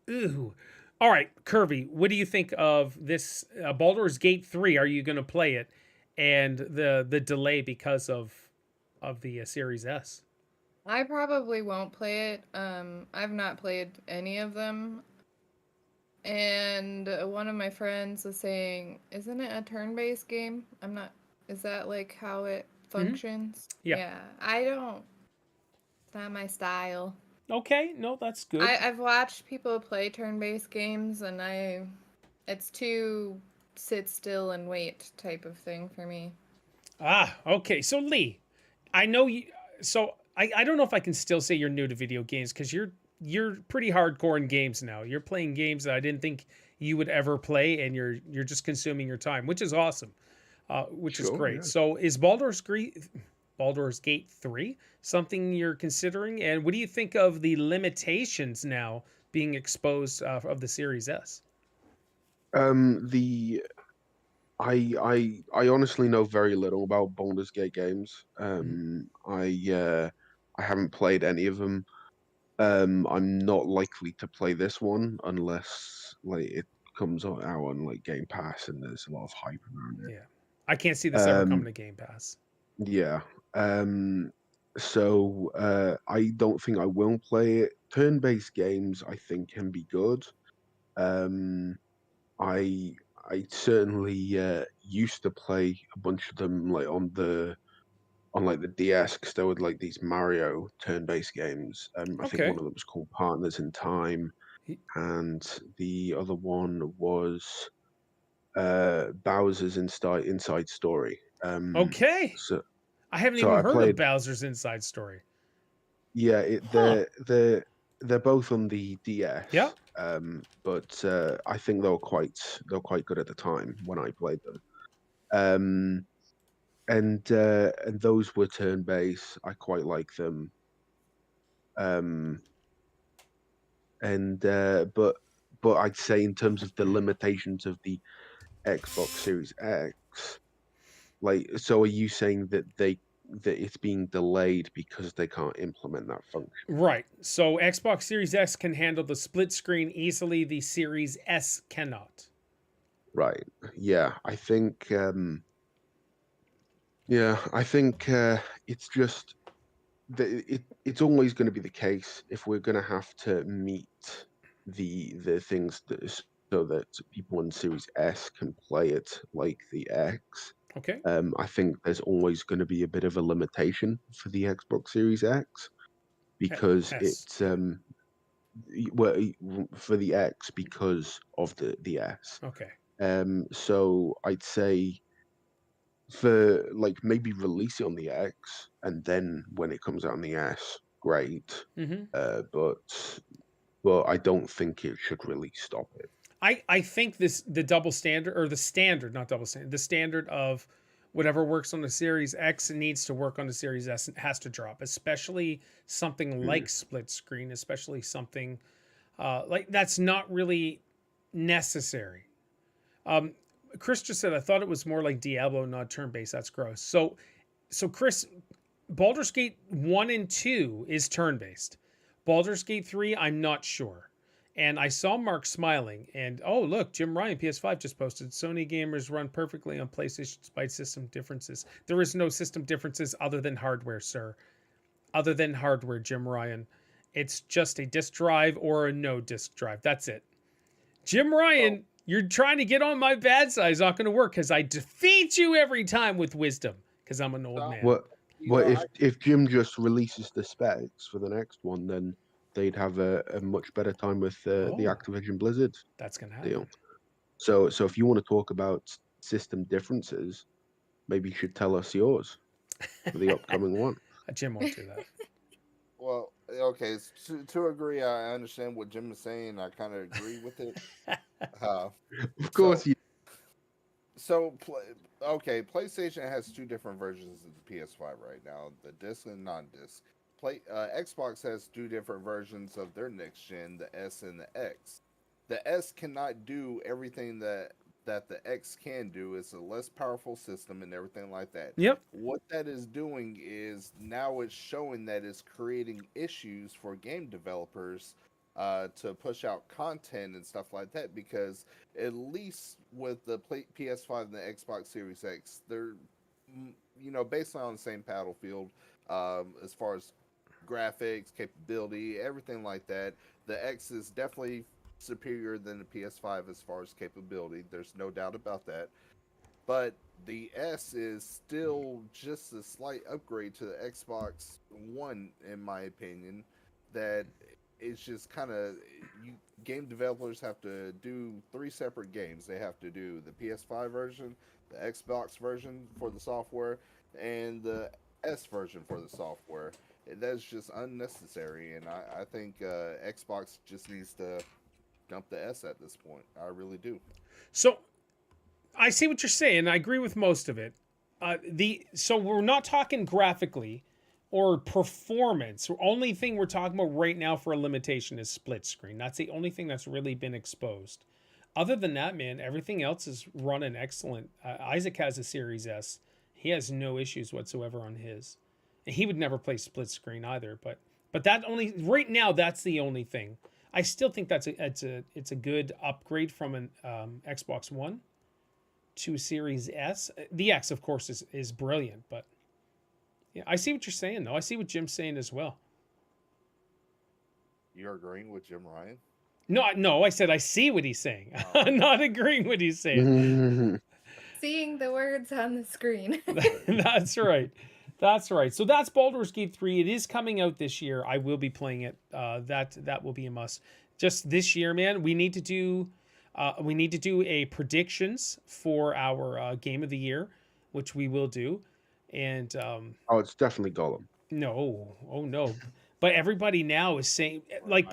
Ooh. All right, Kirby, what do you think of this Baldur's Gate 3? Are you going to play it? And the delay because of the Series S. I probably won't play it. I've not played any of them. And one of my friends was saying, isn't it a turn-based game? I'm not, is that like how it functions? Yeah. Yeah. I don't, it's not my style. Okay, no, that's good. I've watched people play turn-based games and it's too sit still and wait type of thing for me. Ah, okay. So Lee, I know you. So I don't know if I can still say you're new to video games because you're pretty hardcore in games now. You're playing games that I didn't think you would ever play, and you're just consuming your time, which is awesome, which is great. Yeah. So is Baldur's Gate 3 something you're considering, and what do you think of the limitations now being exposed of the Series S? I honestly know very little about Baldur's Gate games. I haven't played any of them. I'm not likely to play this one unless like it comes out on like Game Pass and there's a lot of hype around it. Yeah, I can't see this ever coming to Game Pass. Yeah. So I don't think I will play it. Turn-based games I think can be good. I I certainly used to play a bunch of them like on like the DS because there were like these Mario turn-based games. I think Okay. one of them was called Partners in Time, and the other one was Bowser's Inside Story. Okay. So I haven't so even I heard of played. Bowser's Inside Story. Yeah, Huh. they're both on the Yeah. DS. But I think they were quite good at the time when I played them. Um, and those were turn based. I quite like them. Um, and but I'd say in terms of the limitations of the Xbox Series X, like, so are you saying that that it's being delayed because they can't implement that function? Right. So Xbox Series X can handle the split screen easily. The Series S cannot. Right. Yeah, I think. Yeah, I think it's just it's always going to be the case if we're going to have to meet the things so that people on Series S can play it like the X. Okay. I think there's always going to be a bit of a limitation for the Xbox Series X because S. it's well for the X because of the S. Okay. So I'd say for like maybe release it on the X and then when it comes out on the S, great. Mm-hmm. But I don't think it should really stop it. I think the double standard or the standard, not double standard, the standard of whatever works on the Series X needs to work on the Series S and has to drop, especially something like split screen, especially something like that's not really necessary. Chris just said I thought it was more like Diablo, not turn based. That's gross. So Chris, Baldur's Gate 1 and 2 is turn based. Baldur's Gate 3, I'm not sure. And I saw Mark smiling, and oh look, Jim Ryan PS5 just posted Sony gamers run perfectly on PlayStation despite system differences. There is no system differences other than hardware, sir. Other than hardware, Jim Ryan. It's just a disk drive or a no disk drive. That's it. Jim Ryan, you're trying to get on my bad side. It's not going to work because I defeat you every time with wisdom because I'm an old man. What if Jim just releases the specs for the next one, then they'd have a much better time with the Activision Blizzard That's going to happen. deal. So if you want to talk about system differences, maybe you should tell us yours for the upcoming one. Jim won't do that. Well, okay, to agree, I understand what Jim is saying. I kind of agree with it. Of course, Okay, PlayStation has two different versions of the PS5 right now: the disc and non-disc. Xbox has two different versions of their next gen: the S and the X. The S cannot do everything that that the X can do. It's a less powerful system and everything like that. Yep. What that is doing is now it's showing that it's creating issues for game developers to push out content and stuff like that, because at least with the PS5 and the Xbox Series X, they're basically on the same battlefield as far as graphics, capability, everything like that. The X is definitely superior than the PS5 as far as capability. There's no doubt about that. But the S is still just a slight upgrade to the Xbox One, in my opinion. That it's just kind of game developers have to do 3 separate games. They have to do the PS5 version, the Xbox version for the software, and the S version for the software. That's just unnecessary, and I think Xbox just needs to dump the S at this point. I really do. So I see what you're saying. I agree with most of it. So we're not talking graphically or performance. The only thing we're talking about right now for a limitation is split screen. That's the only thing that's really been exposed. Other than that, man, everything else is running excellent. Isaac has a Series S. He has no issues whatsoever on his. And he would never play split screen either. But that only right now, that's the only thing. I still think it's a good upgrade from an Xbox One to Series S. The X, of course, is brilliant, but yeah, I see what you're saying, though. I see what Jim's saying as well. You're agreeing with Jim Ryan? No, I said I see what he's saying. Oh. I'm not agreeing with what he's saying. Seeing the words on the screen. That's right. That's right. So that's Baldur's Gate 3. It is coming out this year. I will be playing it. That will be a must. Just this year, man. We need to do a predictions for our game of the year, which we will do. And it's definitely Gollum. No, oh no. But everybody now is saying, like,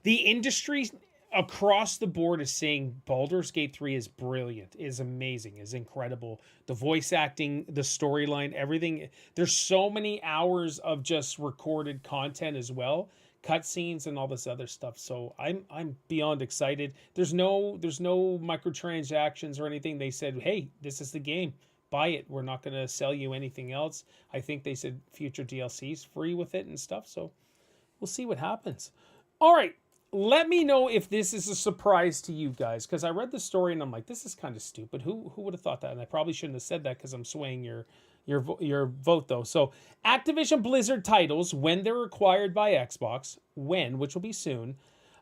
the industry across the board is saying Baldur's Gate 3 is brilliant, is amazing, is incredible. The voice acting, the storyline, everything. There's so many hours of just recorded content as well, cutscenes and all this other stuff. So I'm beyond excited. There's no microtransactions or anything. They said, hey, this is the game. Buy it. We're not going to sell you anything else. I think they said future DLCs free with it and stuff. So we'll see what happens. All right. Let me know if this is a surprise to you guys, because I read the story and I'm like, this is kind of stupid. Who would have thought that? And I probably shouldn't have said that because I'm swaying your vote though. So Activision Blizzard titles, when they're acquired by Xbox, which will be soon,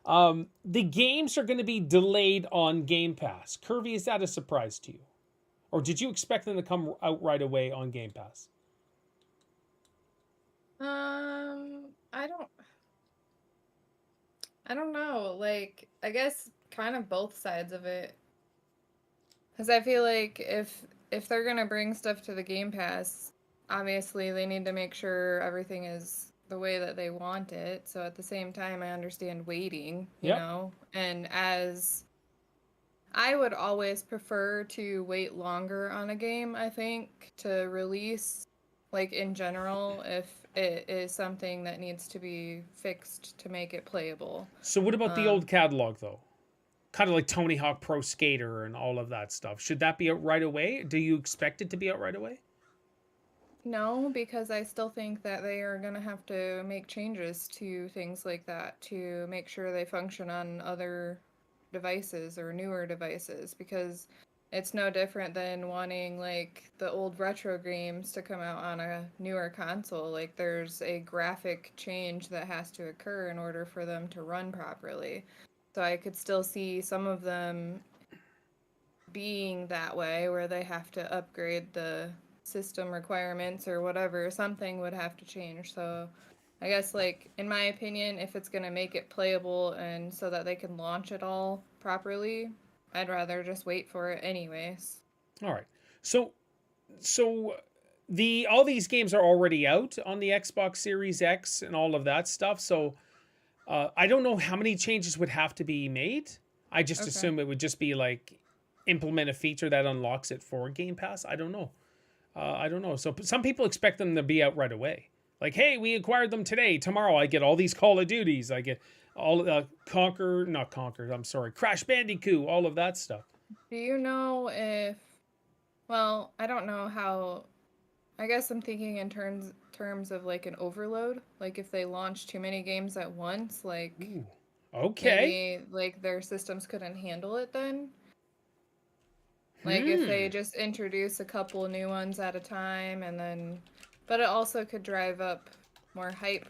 the games are going to be delayed on Game Pass. Kirby, is that a surprise to you? Or did you expect them to come out right away on Game Pass? I don't know. Like, I guess kind of both sides of it. Because I feel like if they're going to bring stuff to the Game Pass, obviously they need to make sure everything is the way that they want it. So at the same time, I understand waiting, you know? And as I would always prefer to wait longer on a game, I think, to release, like, in general, if it is something that needs to be fixed to make it playable. So what about the old catalog, though? Kind of like Tony Hawk Pro Skater and all of that stuff. Should that be out right away? Do you expect it to be out right away? No, because I still think that they are going to have to make changes to things like that to make sure they function on other devices or newer devices, because it's no different than wanting like the old retro games to come out on a newer console. Like, there's a graphic change that has to occur in order for them to run properly. So I could still see some of them being that way, where they have to upgrade the system requirements or whatever. Something would have to change. So I guess, like, in my opinion, if it's going to make it playable and so that they can launch it all properly, I'd rather just wait for it anyways. All right. So all these games are already out on the Xbox Series X and all of that stuff. So I don't know how many changes would have to be made. I just assume it would just be like implement a feature that unlocks it for Game Pass. I don't know. So some people expect them to be out right away. Like, hey, we acquired them today. Tomorrow I get all these Call of Duties. I get all Crash Bandicoot, all of that stuff. Do you know if? Well, I don't know how. I guess I'm thinking in terms of like an overload. Like if they launch too many games at once, like Ooh. Okay. maybe like their systems couldn't handle it then. Like if Hmm. they just introduce a couple new ones at a time and then but it also could drive up more hype.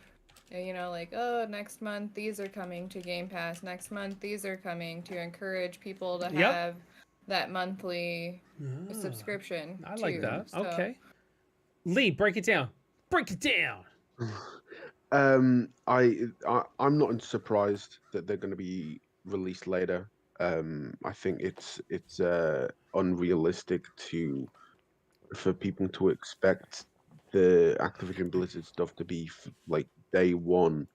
You know, like, oh, next month these are coming to Game Pass. Next month these are coming to encourage people to Yep. have that monthly Ah, subscription I like too. that. So, Okay. Lee, break it down. Break it down. I'm not surprised that they're going to be released later. I think it's unrealistic for people to expect the Activision Blizzard stuff to be like day one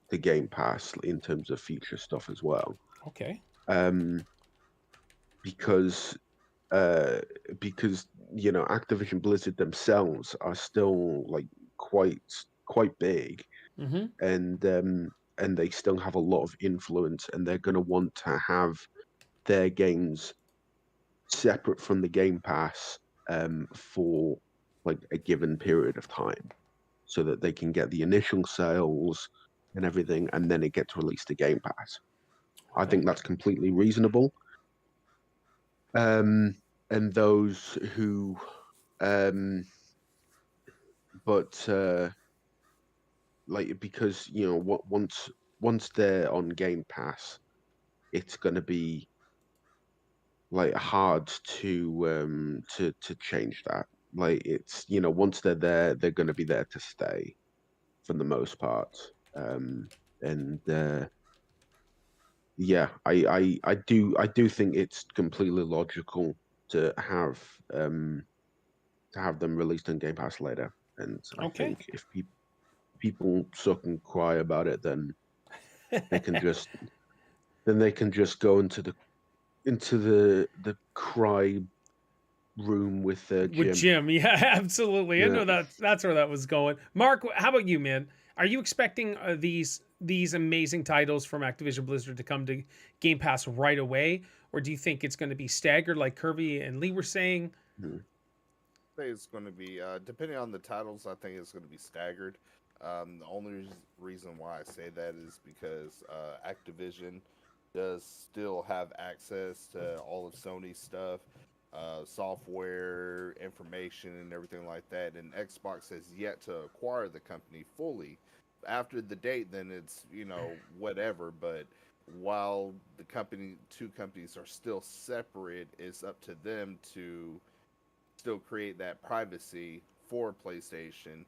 to Game Pass in terms of future stuff as well. Okay. Um, because uh, because Activision Blizzard themselves are still like quite big, Mm-hmm. and they still have a lot of influence, and they're going to want to have their games separate from the Game Pass for like a given period of time, so that they can get the initial sales and everything, and then it gets released to Game Pass. I Okay. think that's completely reasonable. Um, and those who, um, but like because what once they're on Game Pass, it's going to be like hard to change that. Like it's once they're there, they're going to be there to stay for the most part. And Yeah, I do think it's completely logical to have um to have them released on Game Pass later. And I Okay. think if people suck and cry about it, then they can just go into the cry room with With Jim. Jim, yeah, absolutely. I Yeah. know that's where that was going. Mark, how about you, man? Are you expecting these amazing titles from Activision Blizzard to come to Game Pass right away, or do you think it's going to be staggered, like Kirby and Lee were saying? Mhm. I think it's going to be, depending on the titles, I think it's going to be staggered. The only reason why I say that is because Activision does still have access to all of Sony's stuff, software, information, and everything like that. And Xbox has yet to acquire the company fully. After the date, then it's, whatever. But while two companies are still separate, it's up to them to still create that privacy for PlayStation.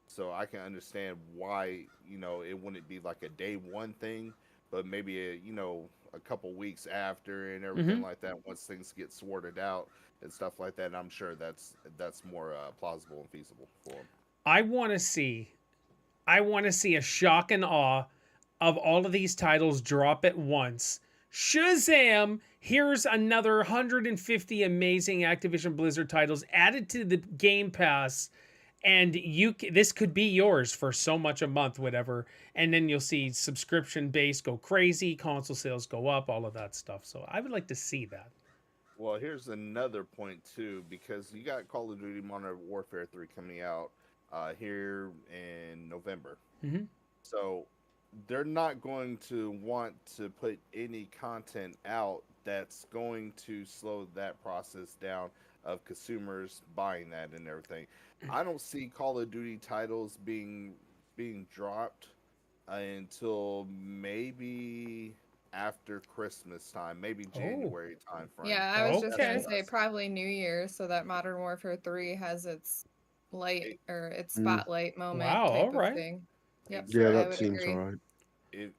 So I can understand why, it wouldn't be like a day one thing, but maybe a couple weeks after and everything Mm-hmm. like that once things get sorted out and stuff like that. And I'm sure that's more plausible and feasible for them. I want to see I want to see a shock and awe of all of these titles drop at once. Shazam! Here's another 150 amazing Activision Blizzard titles added to the Game Pass, and this could be yours for so much a month, whatever. And then you'll see subscription base go crazy, console sales go up, all of that stuff. So I would like to see that. Well, here's another point too, because you got Call of Duty Modern Warfare 3 coming out here in November. Mm-hmm. So they're not going to want to put any content out that's going to slow that process down of consumers buying that and everything. I don't see Call of Duty titles being dropped until maybe after Christmas time, maybe Oh, January time frame. yeah, I was just That's gonna okay. what I say see. probably New Year, so that Modern Warfare 3 has its light E- or its Mm, spotlight moment Wow, all type of right. thing. Yep, yeah, I Exactly. that would seems all agree. right.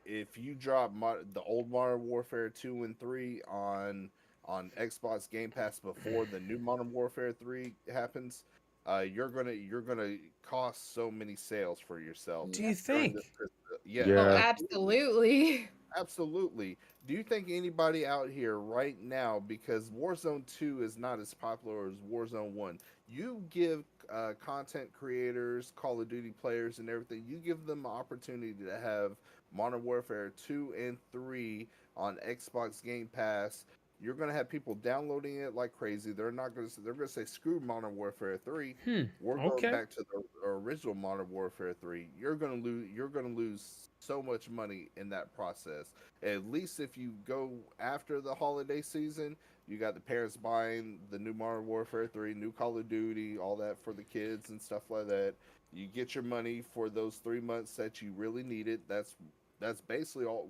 If you drop the old Modern Warfare 2 and 3 on Xbox Game Pass before the new Modern Warfare 3 happens, you're gonna cost so many sales for yourself Do you Yep. during think? this Christmas. Yeah, Oh, Yeah. absolutely. absolutely. Absolutely. Do you think anybody out here right now, because Warzone 2 is not as popular as Warzone 1, you give content creators, Call of Duty players, and everything, you give them an opportunity to have Modern Warfare 2 and 3 on Xbox Game Pass. you're going to have people downloading it like crazy. They're going to say screw Modern Warfare 3. We're going back to the original Modern Warfare 3. You're going to lose so much money in that process. At least if you go after the holiday season, you got the parents buying the new Modern Warfare 3, new Call of Duty, all that for the kids and stuff like that. You get your money for those 3 months that you really need it. That's basically all.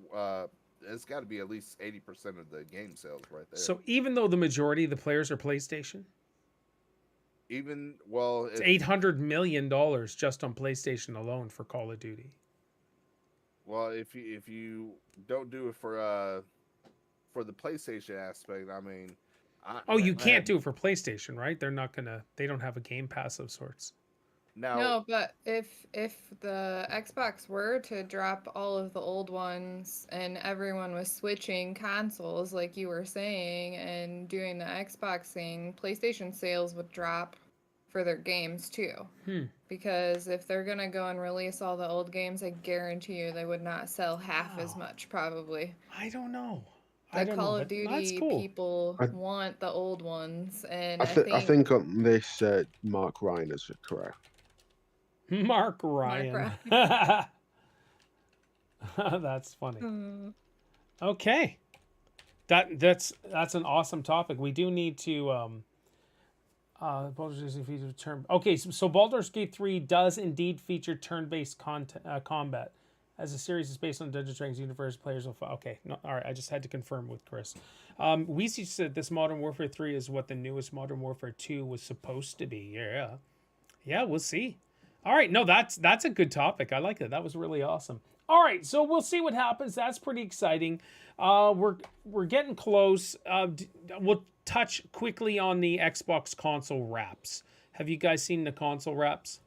It's got to be at least 80% of the game sales right there. So even though the majority of the players are PlayStation, it's $800 million just on PlayStation alone for Call of Duty. Well, if you don't do it for the PlayStation aspect, I mean, you can't do it for PlayStation, right? They don't have a Game Pass of sorts. No, but if the Xbox were to drop all of the old ones and everyone was switching consoles like you were saying and doing the Xbox thing, PlayStation sales would drop for their games too. Because if they're going to go and release all the old games, I guarantee you they would not sell half as much probably. I don't know. The Call of Duty people want the old ones, and I think on this Mark Ryan is correct. Mark Ryan. That's funny. Okay. That's an awesome topic. We do need to Baldur's Gate feature turn. Okay, so Baldur's Gate 3 does indeed feature turn-based combat. As a series is based on Dungeons & Dragons universe, players will okay. No, all right, I just had to confirm with Chris. Weezy said this Modern Warfare 3 is what the newest Modern Warfare 2 was supposed to be. Yeah, we'll see. All right, no, that's a good topic. I like it. That was really awesome. All right, so we'll see what happens. That's pretty exciting. We're getting close. We'll touch quickly on the Xbox console wraps. Have you guys seen the console wraps?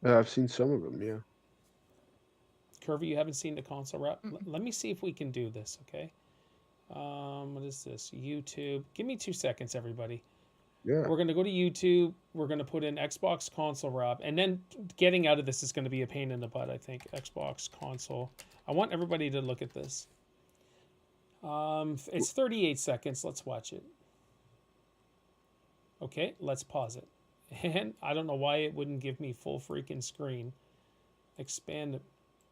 I've seen some of them, yeah. Curvy, you haven't seen the console wrap? Let me see if we can do this, okay? What is this? YouTube. Give me 2 seconds, everybody. Yeah. We're going to go to YouTube. We're going to put in Xbox console wrap. And then getting out of this is going to be a pain in the butt, I think. Xbox console. I want everybody to look at this. It's 38 seconds. Let's watch it. Okay, let's pause it. And I don't know why it wouldn't give me full freaking screen. Expand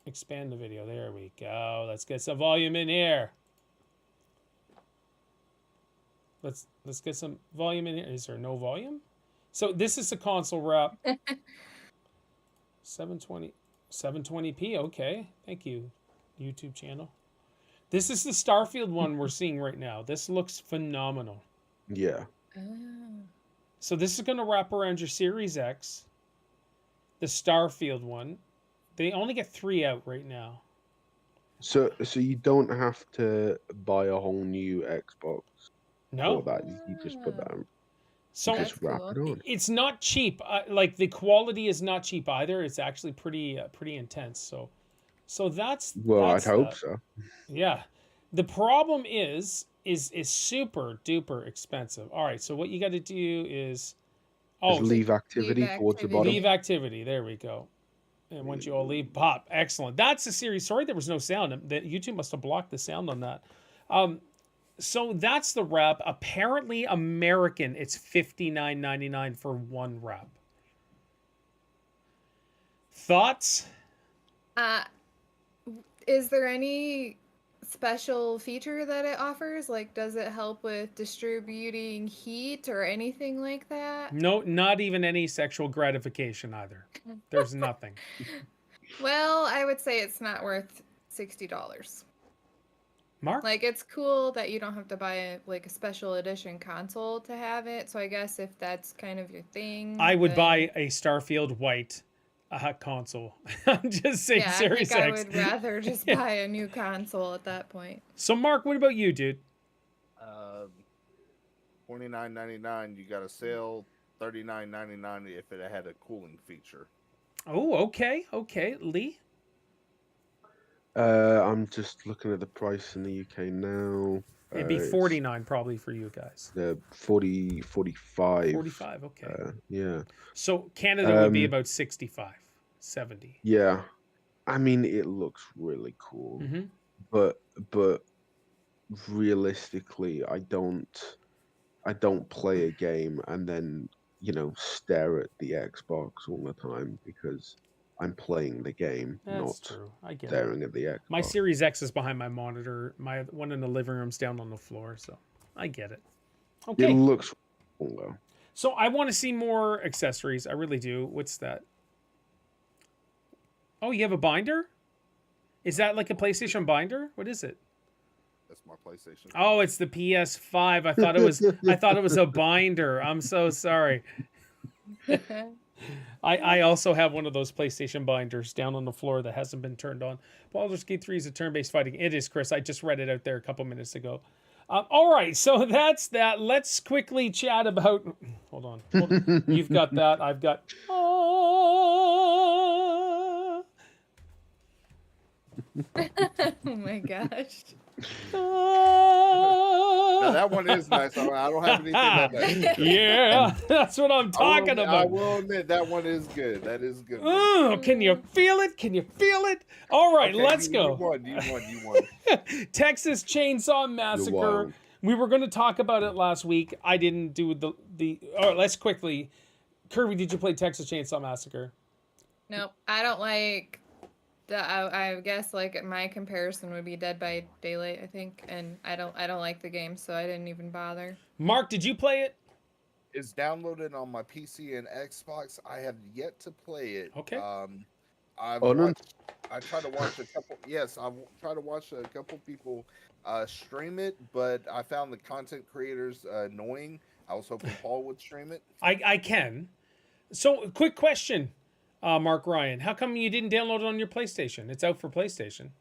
the video. There we go. Let's get some volume in here. Let's get some volume in here. Is there no volume? So this is the console wrap. 720p. Okay. Thank you, YouTube channel. This is the Starfield one we're seeing right now. This looks phenomenal. Yeah. So this is going to wrap around your Series X. The Starfield one. They only get 3 out right now. So you don't have to buy a whole new Xbox. No. For that. You just put that on. So just wrap it on. It's not cheap. Like the quality is not cheap either. It's actually pretty intense. So that's I'd hope so. Yeah. The problem is super duper expensive. All right. So what you got to do is leave activity towards the bottom. Leave activity. There we go. And once you all leave, pop. Excellent. That's the series. Sorry, there was no sound. YouTube must have blocked the sound on that. So that's the wrap. Apparently American, it's $59.99 for one wrap. Thoughts? Is there any special feature that it offers? Like, does it help with distributing heat or anything like that? No, not even any sexual gratification either. There's nothing. Well, I would say it's not worth $60. Mark? Like, it's cool that you don't have to buy a special edition console to have it. So I guess if that's kind of your thing, I would buy a Starfield white console. I'm just saying, yeah, Series I X. would rather just buy a new console at that point. So, Mark, what about you, dude? $29.99. You got a sale. $39.99 if it had a cooling feature. Oh, okay. Lee? I'm just looking at the price in the UK now. It'd be $49 probably for you guys. 40, 45. 45, okay. Yeah. So Canada would be about 65, 70. Yeah. I mean, it looks really cool. Mm-hmm. But realistically, I don't play a game and then, stare at the Xbox all the time because I'm playing the game, That's not true. I get it. staring at the Xbox. My Series X is behind my monitor. My one in the living room's down on the floor, so I get it. It Okay. looks cool though. So I want to see more accessories. I really do. What's that? Oh, you have a binder? Is that like a PlayStation binder? What is it? That's my PlayStation. Oh, it's the PS5. I thought it was a binder. I'm so sorry. I also have one of those PlayStation binders down on the floor that hasn't been turned on. Baldur's Gate 3 is a turn-based fighting. It is, Chris. I just read it out there a couple minutes ago. All right, so that's that. Let's quickly chat about. Hold on. You've got that. I've got. Oh my gosh. Now that one is nice. I don't have anything that nice. Yeah, that's what I'm talking about. I will admit that one is good. That is good. Oh, can you feel it? Can you feel it? All right, Okay, let's go. You won. Texas Chainsaw Massacre. We were going to talk about it last week. I didn't do the. All right, let's quickly. Kirby, did you play Texas Chainsaw Massacre? Nope, I don't like. I guess like my comparison would be Dead by Daylight, I think, and I don't like the game, so I didn't even bother. Mark, did you play it? It's downloaded on my PC and Xbox. I have yet to play it. Okay. I tried to watch a couple. Yes, I tried to watch a couple people stream it, but I found the content creators annoying. I was hoping Paul would stream it. I can. So, quick question. Mark Ryan, how come you didn't download it on your PlayStation? It's out for PlayStation.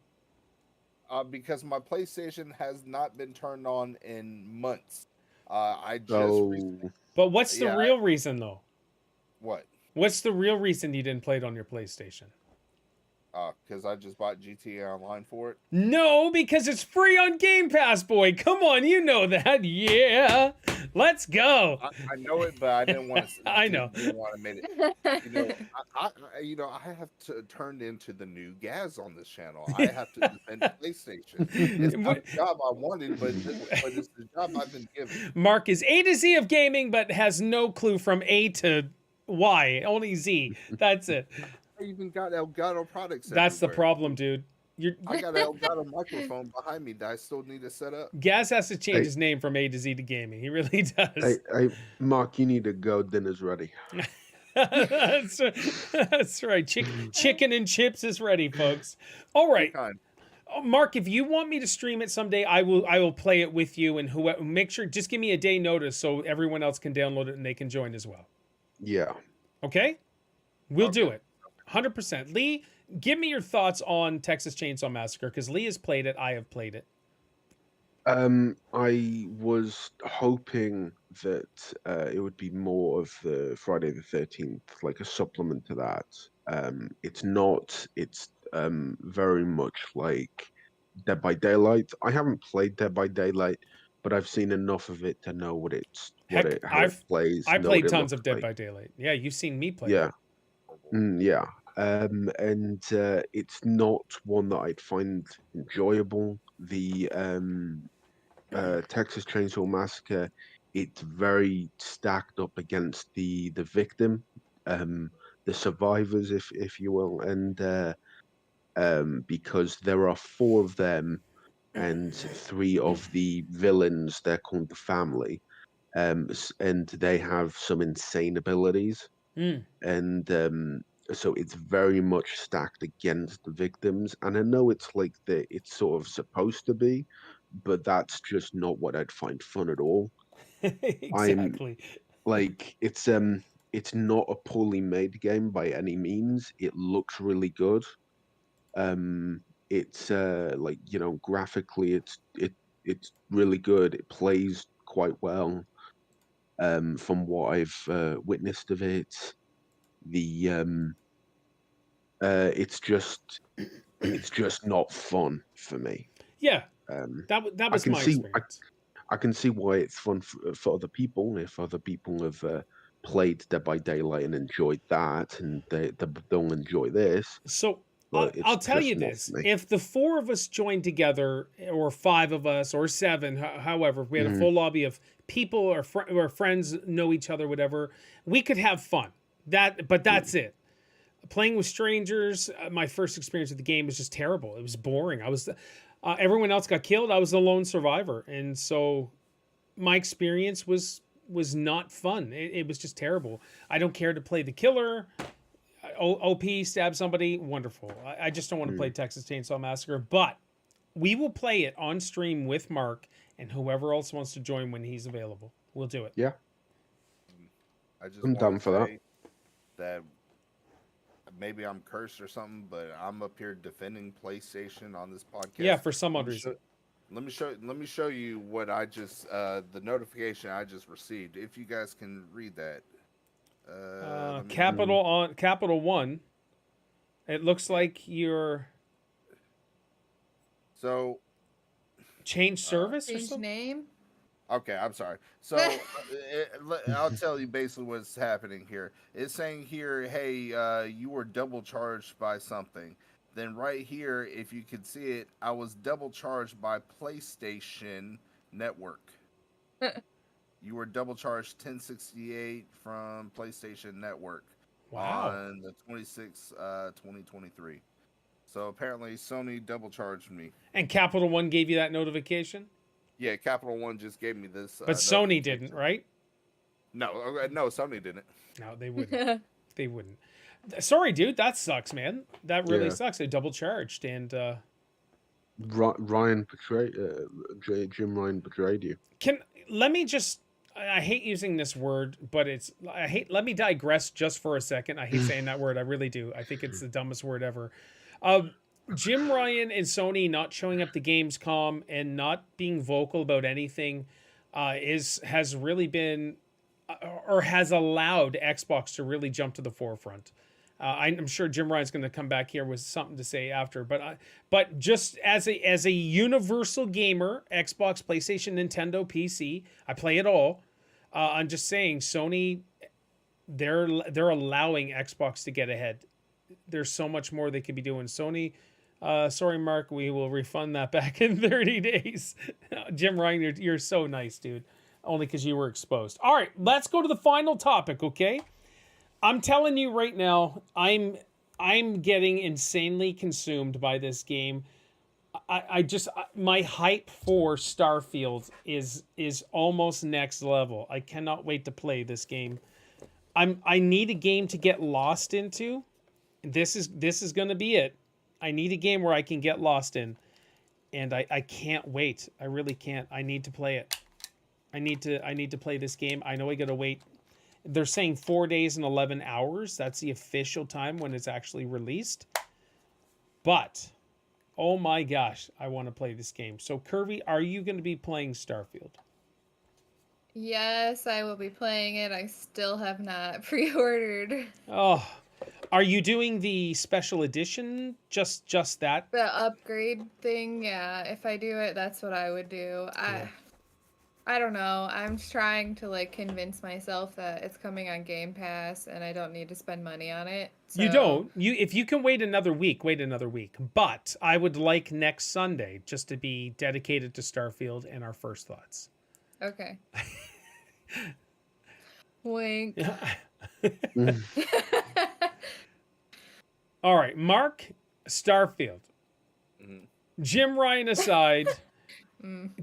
Because my PlayStation has not been turned on in months. But what's the real reason, though? What? What's the real reason you didn't play it on your PlayStation? Because I just bought GTA Online for it. No, because it's free on Game Pass, boy. Come on, you know that. Yeah. Let's go. I know it, but I didn't want to. I know. Didn't want to make it. I have to turn into the new Gaz on this channel. I have to defend PlayStation. It's not the job I wanted, but it's the job I've been given. Mark is A to Z of gaming, but has no clue from A to Y. Only Z. That's it. I even got Elgato products. That's the problem, dude. I got an Elgato microphone behind me that I still need to set up. Gaz has to change his name from A to Z to gaming. He really does. Mark, you need to go. Dinner's ready. That's right. Chicken and chips is ready, folks. All right. Mark, if you want me to stream it someday, I will play it with you, and make sure, just give me a day notice so everyone else can download it and they can join as well. Yeah. Okay? We'll do it. 100%. Lee, give me your thoughts on Texas Chainsaw Massacre, because Lee has played it. I have played it. I was hoping that it would be more of the Friday the 13th, like a supplement to that. It's not. It's very much like Dead by Daylight. I haven't played Dead by Daylight, but I've seen enough of it to know how it plays. I played tons of Dead by Daylight. Yeah, you've seen me play. Yeah. Yeah. And it's not one that I'd find enjoyable. The Texas Chainsaw Massacre, it's very stacked up against the victim, the survivors, if you will, and because there are 4 of them and 3 of the villains. They're called the family, and they have some insane abilities. And so it's very much stacked against the victims. And I know it's like it's sort of supposed to be, but that's just not what I'd find fun at all. Exactly. It's not a poorly made game by any means. It looks really good. It's graphically it's really good. It plays quite well. From what I've witnessed of it, it's just not fun for me. Yeah, that was my experience. I can see why it's fun for other people. If other people have played Dead by Daylight and enjoyed that, and they'll enjoy this. So I'll tell you this: if the 4 of us joined together, or 5 of us, or 7, however, if we had a full lobby of people or friends know each other, whatever, we could have fun. But that's it. Playing with strangers, my first experience with the game was just terrible. It was boring. I was everyone else got killed. I was the lone survivor, and so my experience was not fun. It was just terrible. I don't care to play the killer. OP, stab somebody, wonderful. I just don't want to play Texas Chainsaw Massacre, but we will play it on stream with Mark and whoever else wants to join when he's available. We'll do it. Yeah. I'm down for that. That maybe I'm cursed or something, but I'm up here defending PlayStation on this podcast. Yeah, for some odd reason. Let me show you what I just the notification I just received. If you guys can read that. Capital One. It looks like you're change service or change something? name. Okay, I'm sorry. So I'll tell you basically what's happening here. It's saying here, hey, you were double charged by something. Then right here, if you can see it, I was double charged by PlayStation Network. You were double charged 1068 from PlayStation Network. Wow. On the 26th, 2023. So apparently Sony double charged me. And Capital One gave you that notification? Yeah, Capital One just gave me this. But Sony didn't, right? No, Sony didn't. No, they wouldn't. They wouldn't. Sorry, dude. That sucks, man. That really sucks. They double charged, and Ryan betrayed. Jim Ryan betrayed you. Let me just. I hate using this word, but let me digress just for a second. I hate saying that word. I really do. I think it's the dumbest word ever. Jim Ryan and Sony not showing up to Gamescom and not being vocal about anything has really been or has allowed Xbox to really jump to the forefront. I'm sure Jim Ryan's going to come back here with something to say after, but just as a universal gamer, Xbox, PlayStation, Nintendo, PC, I play it all. I'm just saying, Sony, they're allowing Xbox to get ahead. There's so much more they could be doing. Sony, sorry, Mark, we will refund that back in 30 days. Jim Ryan, you're so nice, dude. Only because you were exposed. All right, let's go to the final topic, okay? I'm telling you right now, I'm getting insanely consumed by this game. My hype for Starfield is almost next level. I cannot wait to play this game. I need a game to get lost into. This is going to be it. I need a game where I can get lost in, and I can't wait. I really can't. I need to play it. I need to play this game. I know I got to wait. They're saying 4 days and 11 hours. That's the official time when it's actually released. But oh my gosh, I want to play this game. So Kirby, are you going to be playing Starfield? Yes, I will be playing it. I still have not pre-ordered. Oh, are you doing the special edition? Just that? The upgrade thing, yeah. If I do it, that's what I would do. I don't know. I'm trying to convince myself that it's coming on Game Pass and I don't need to spend money on it. So... You don't. If you can wait another week, wait another week. But I would like next Sunday just to be dedicated to Starfield and our first thoughts. Okay. Wink. All right, Mark, Starfield. Jim Ryan aside,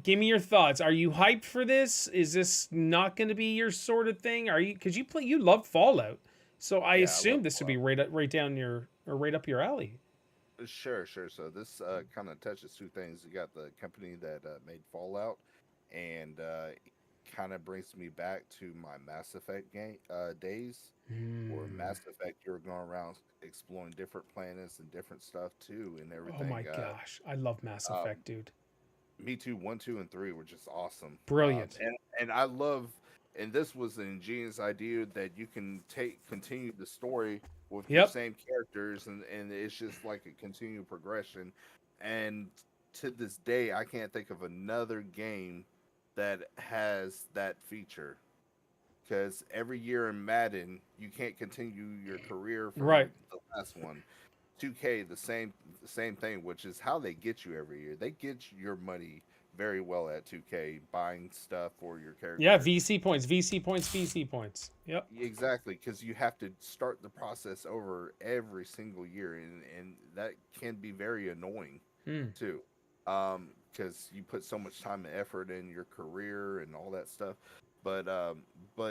give me your thoughts. Are you hyped for this? Is this not going to be your sort of thing? Are you? Because you love Fallout, so I assume this would be right up your alley. Sure. So this kind of touches two things. You got the company that made Fallout, and kind of brings me back to my Mass Effect days. Where Mass Effect, you were going around exploring different planets and different stuff too, and everything. Oh my gosh, I love Mass Effect, dude. Me too. 1, 2, and 3 were just awesome. Brilliant. And I love, and this was an ingenious idea that you can continue the story with the same characters, and it's just like a continued progression. And to this day, I can't think of another game that has that feature. Because every year in Madden, you can't continue your career from the last one. 2K the same thing, which is how they get you every year. They get your money very well at 2K, buying stuff for your character. Yeah, VC points, VC points, VC points. Yep. Exactly, because you have to start the process over every single year, and that can be very annoying too, because you put so much time and effort in your career and all that stuff. But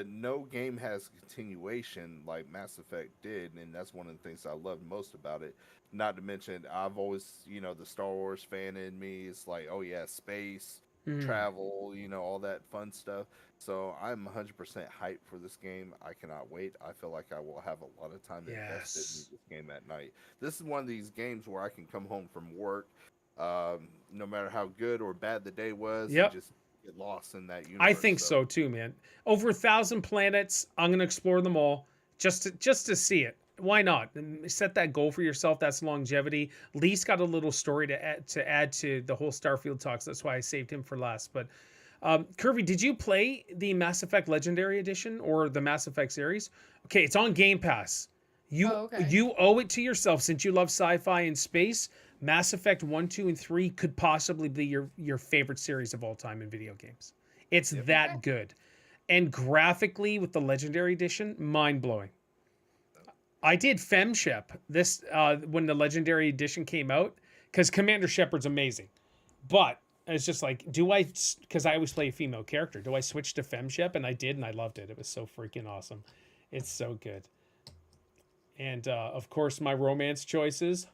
no game has continuation like Mass Effect did, and that's one of the things I love most about it. Not to mention, I've always, the Star Wars fan in me is like, oh yeah, space, travel, all that fun stuff. So I'm 100% hyped for this game. I cannot wait. I feel like I will have a lot of time invested in this game at night. This is one of these games where I can come home from work, no matter how good or bad the day was, and just get lost in that universe. I think so too, man. Over 1,000 planets. I'm gonna explore them all just to see it. Why not? Set that goal for yourself. That's longevity. Lee's got a little story to add to the whole Starfield talks. That's why I saved him for last. But Kirby, did you play the Mass Effect Legendary Edition or the Mass Effect series? Okay, it's on Game Pass. You owe it to yourself, since you love sci-fi and space. Mass Effect 1, 2, and 3 could possibly be your favorite series of all time in video games. It's that good. And graphically, with the Legendary Edition, mind-blowing. I did FemShep this when the Legendary Edition came out, because Commander Shepard's amazing. But it's just like, because I always play a female character, do I switch to FemShep? And I did, and I loved it. It was so freaking awesome. It's so good. And, of course, my romance choices.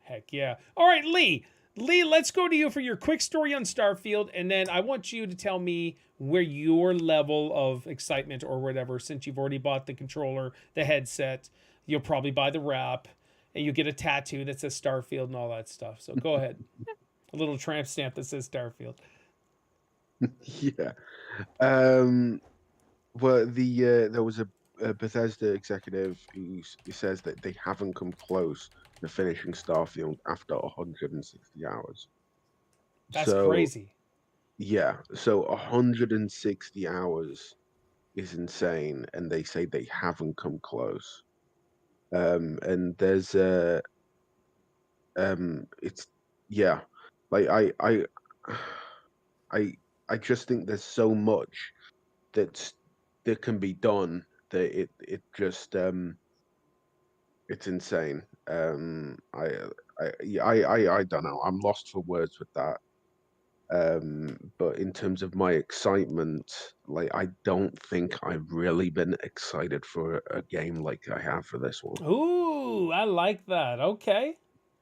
Heck yeah. All right, Lee. Lee, let's go to you for your quick story on Starfield, and then I want you to tell me where your level of excitement or whatever, since you've already bought the controller, the headset, you'll probably buy the wrap, and you get a tattoo that says Starfield and all that stuff. So go ahead. A little tramp stamp that says Starfield. Yeah. Well, there was a Bethesda executive who says that they haven't come close to finishing Starfield after 160 hours. That's crazy. Yeah, so 160 hours is insane, and they say they haven't come close. And there's it's like I just think there's so much that can be done that it just it's insane. I don't know. I'm lost for words with that. But in terms of my excitement, like, I don't think I've really been excited for a game like I have for this one. Ooh, I like that. Okay.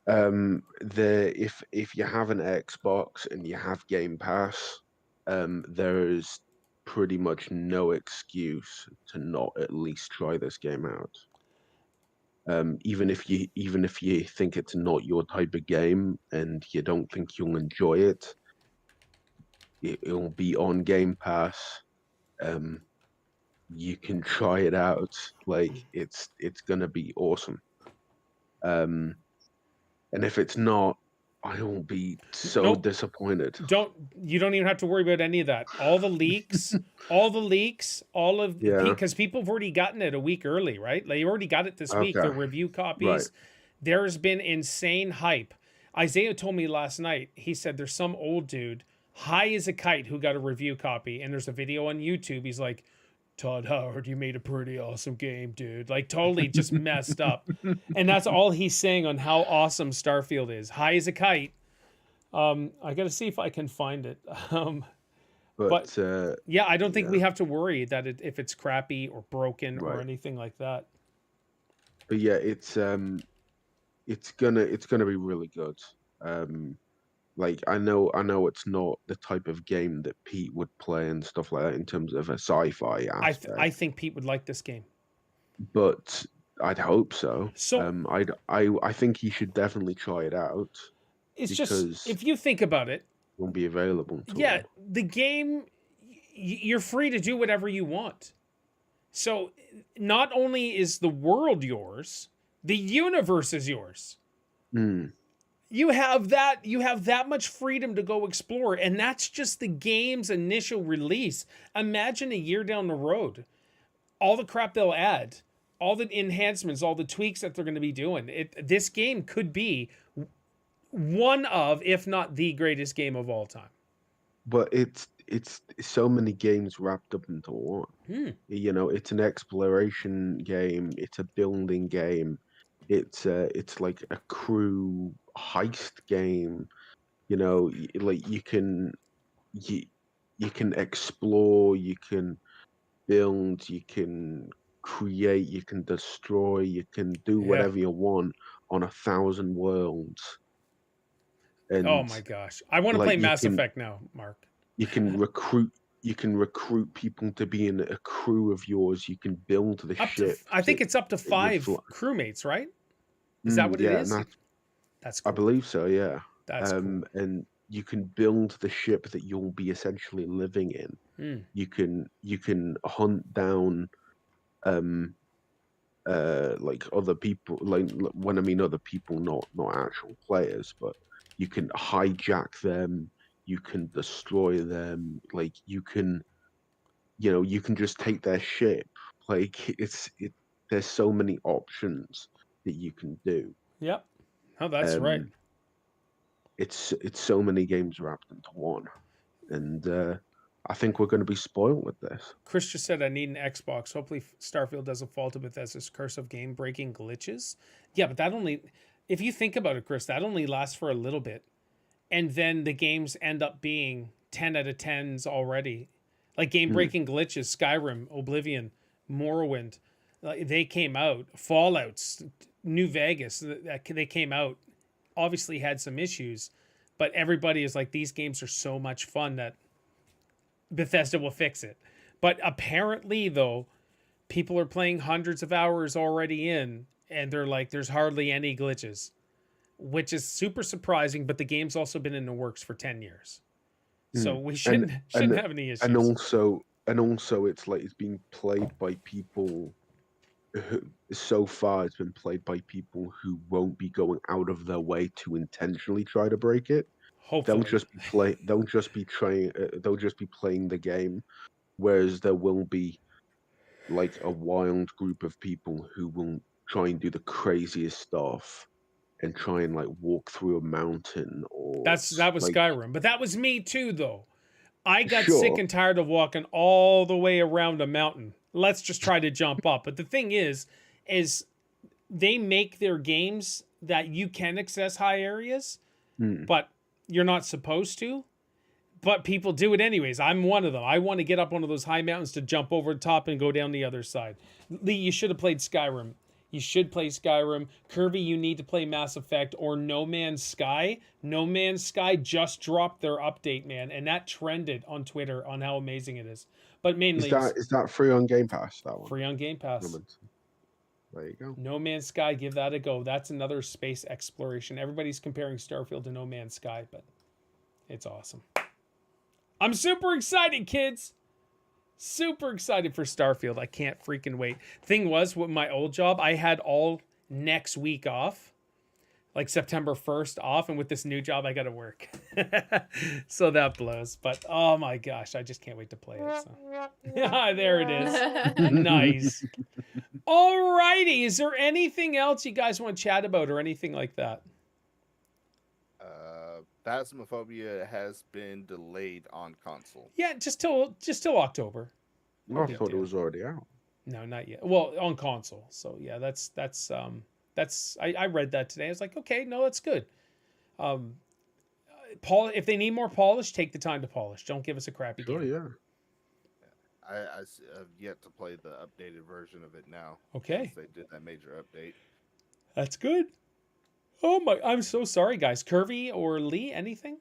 If you have an Xbox and you have Game Pass, there's pretty much no excuse to not at least try this game out. Even if you think it's not your type of game and you don't think you'll enjoy it, it'll be on Game Pass. You can try it out. Like, it's gonna be awesome. And if it's not, I will be so disappointed. You don't even have to worry about any of that. All the leaks, because people have already gotten it a week early, right? They already got it this week. The review copies. Right. There's been insane hype. Isaiah told me last night, he said there's some old dude, high as a kite, who got a review copy, and there's a video on YouTube. He's like, Todd Howard, you made a pretty awesome game, dude. Like, totally just messed up. And that's all he's saying on how awesome Starfield is. High as a kite. I got to see if I can find it. But I don't think we have to worry that if it's crappy or broken or anything like that. But yeah, it's gonna be really good. Like, I know it's not the type of game that Pete would play and stuff like that in terms of a sci-fi aspect. I think Pete would like this game. But I'd hope so. So I think he should definitely try it out. It's just, if you think about it, it won't be available. The game, you're free to do whatever you want. So not only is the world yours, the universe is yours. You have that much freedom to go explore, and that's just the game's initial release. Imagine a year down the road, all the crap they'll add, all the enhancements, all the tweaks that they're going to be doing. This game could be one of, if not the greatest game of all time. But it's so many games wrapped up into one. You know, it's an exploration game, it's a building game, it's like a crew heist game. You know, like you can explore, you can build, you can create, you can destroy, you can do whatever you want on 1,000 worlds. And oh my gosh, I want to play Mass Effect now, Mark. You can recruit people to be in a crew of yours. You can build the ship. I think it's up to 5 crewmates, right? Is that what it is? That's cool. I believe so, yeah. That's cool. And you can build the ship that you'll be essentially living in. You can hunt down like other people, like when I mean other people, not actual players, but you can hijack them, you can destroy them, like you can just take their ship. Like there's so many options that you can do. Yep. Oh, that's right. It's so many games wrapped into one, and I think we're going to be spoiled with this. Chris just said, I need an Xbox. Hopefully Starfield doesn't fall to Bethesda's curse of game-breaking glitches. Yeah, but that only... If you think about it, Chris, that only lasts for a little bit. And then the games end up being 10 out of 10s already. Like game-breaking glitches, Skyrim, Oblivion, Morrowind. They came out. Fallouts, New Vegas, they came out. Obviously had some issues. But everybody is like, these games are so much fun that Bethesda will fix it. But apparently, though, people are playing hundreds of hours already in, and they're like, there's hardly any glitches, which is super surprising. But the game's also been in the works for 10 years, so we shouldn't have any issues. And also, it's like it's being played by people. So far, it's been played by people who won't be going out of their way to intentionally try to break it. Hopefully. They'll just be playing the game, whereas there will be like a wild group of people who will try and do the craziest stuff and try and like walk through a mountain or that was like, Skyrim, but that was me too though. I got sick and tired of walking all the way around a mountain. Let's just try to jump up. But the thing is they make their games that you can access high areas, but you're not supposed to. But people do it anyways. I'm one of them. I want to get up one of those high mountains to jump over the top and go down the other side. Lee, you should have played Skyrim. You should play Skyrim. Kirby, you need to play Mass Effect or No Man's Sky. No Man's Sky just dropped their update, man, and that trended on Twitter on how amazing it is. But mainly, is that free on Game Pass? That one free on Game Pass. There you go. No Man's Sky, give that a go. That's another space exploration. Everybody's comparing Starfield to No Man's Sky, but it's awesome. I'm super excited, kids. Super excited for Starfield. I can't freaking wait. Thing was, with my old job, I had all next week off, like September 1st off, and with this new job, I got to work. So that blows. But oh my gosh, I just can't wait to play it. So. Yeah, there it is. Nice. Alrighty, is there anything else you guys want to chat about or anything like that? Phasmophobia has been delayed on console. Yeah, just till October. I thought it was already out. No, not yet. Well, on console. So yeah, that's I read that today. I was like, okay, no, that's good. If they need more polish, take the time to polish. Don't give us a crappy game. Oh yeah. I have yet to play the updated version of it now. Okay. They did that major update. That's good. Oh my! I'm so sorry, guys. Kirby or Lee, anything?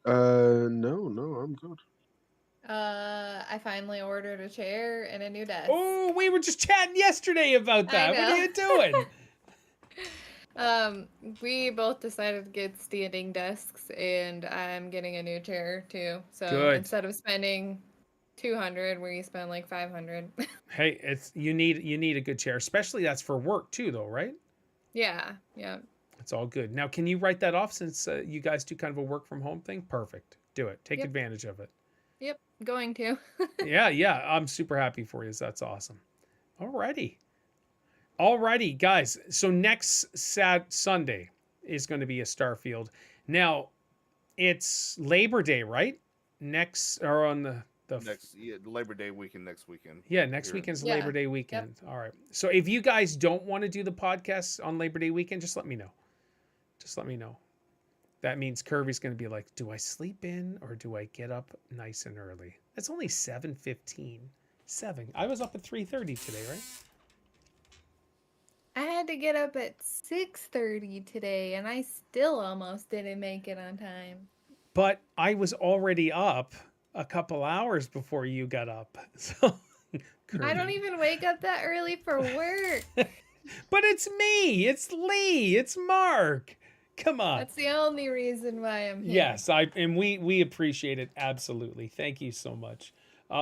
No, I'm good. I finally ordered a chair and a new desk. Oh, we were just chatting yesterday about that. What are you doing? We both decided to get standing desks, and I'm getting a new chair too. So good. Instead of spending $200, where you spend like $500. Hey, you need a good chair, especially that's for work too, though, right? Yeah. It's all good. Now, can you write that off since you guys do kind of a work from home thing? Perfect. Do it. Take advantage of it. Yep, going to. Yeah. I'm super happy for you. That's awesome. Alrighty. Alrighty, guys. So next Sunday is going to be a Starfield. Now, it's Labor Day, right? Next, or on the Labor Day weekend next weekend. Yeah, next weekend's Labor Day weekend. Yep. All right. So if you guys don't want to do the podcast on Labor Day weekend, just let me know. Just let me know. That means Kirby's going to be like, do I sleep in or do I get up nice and early? It's only 7:15. 7. I was up at 3:30 today, right? I had to get up at 6:30 today, and I still almost didn't make it on time. But I was already up a couple hours before you got up. So I don't even wake up that early for work. But it's me. It's Lee. It's Mark. Come on. That's the only reason why I'm here. Yes, we appreciate it absolutely. Thank you so much,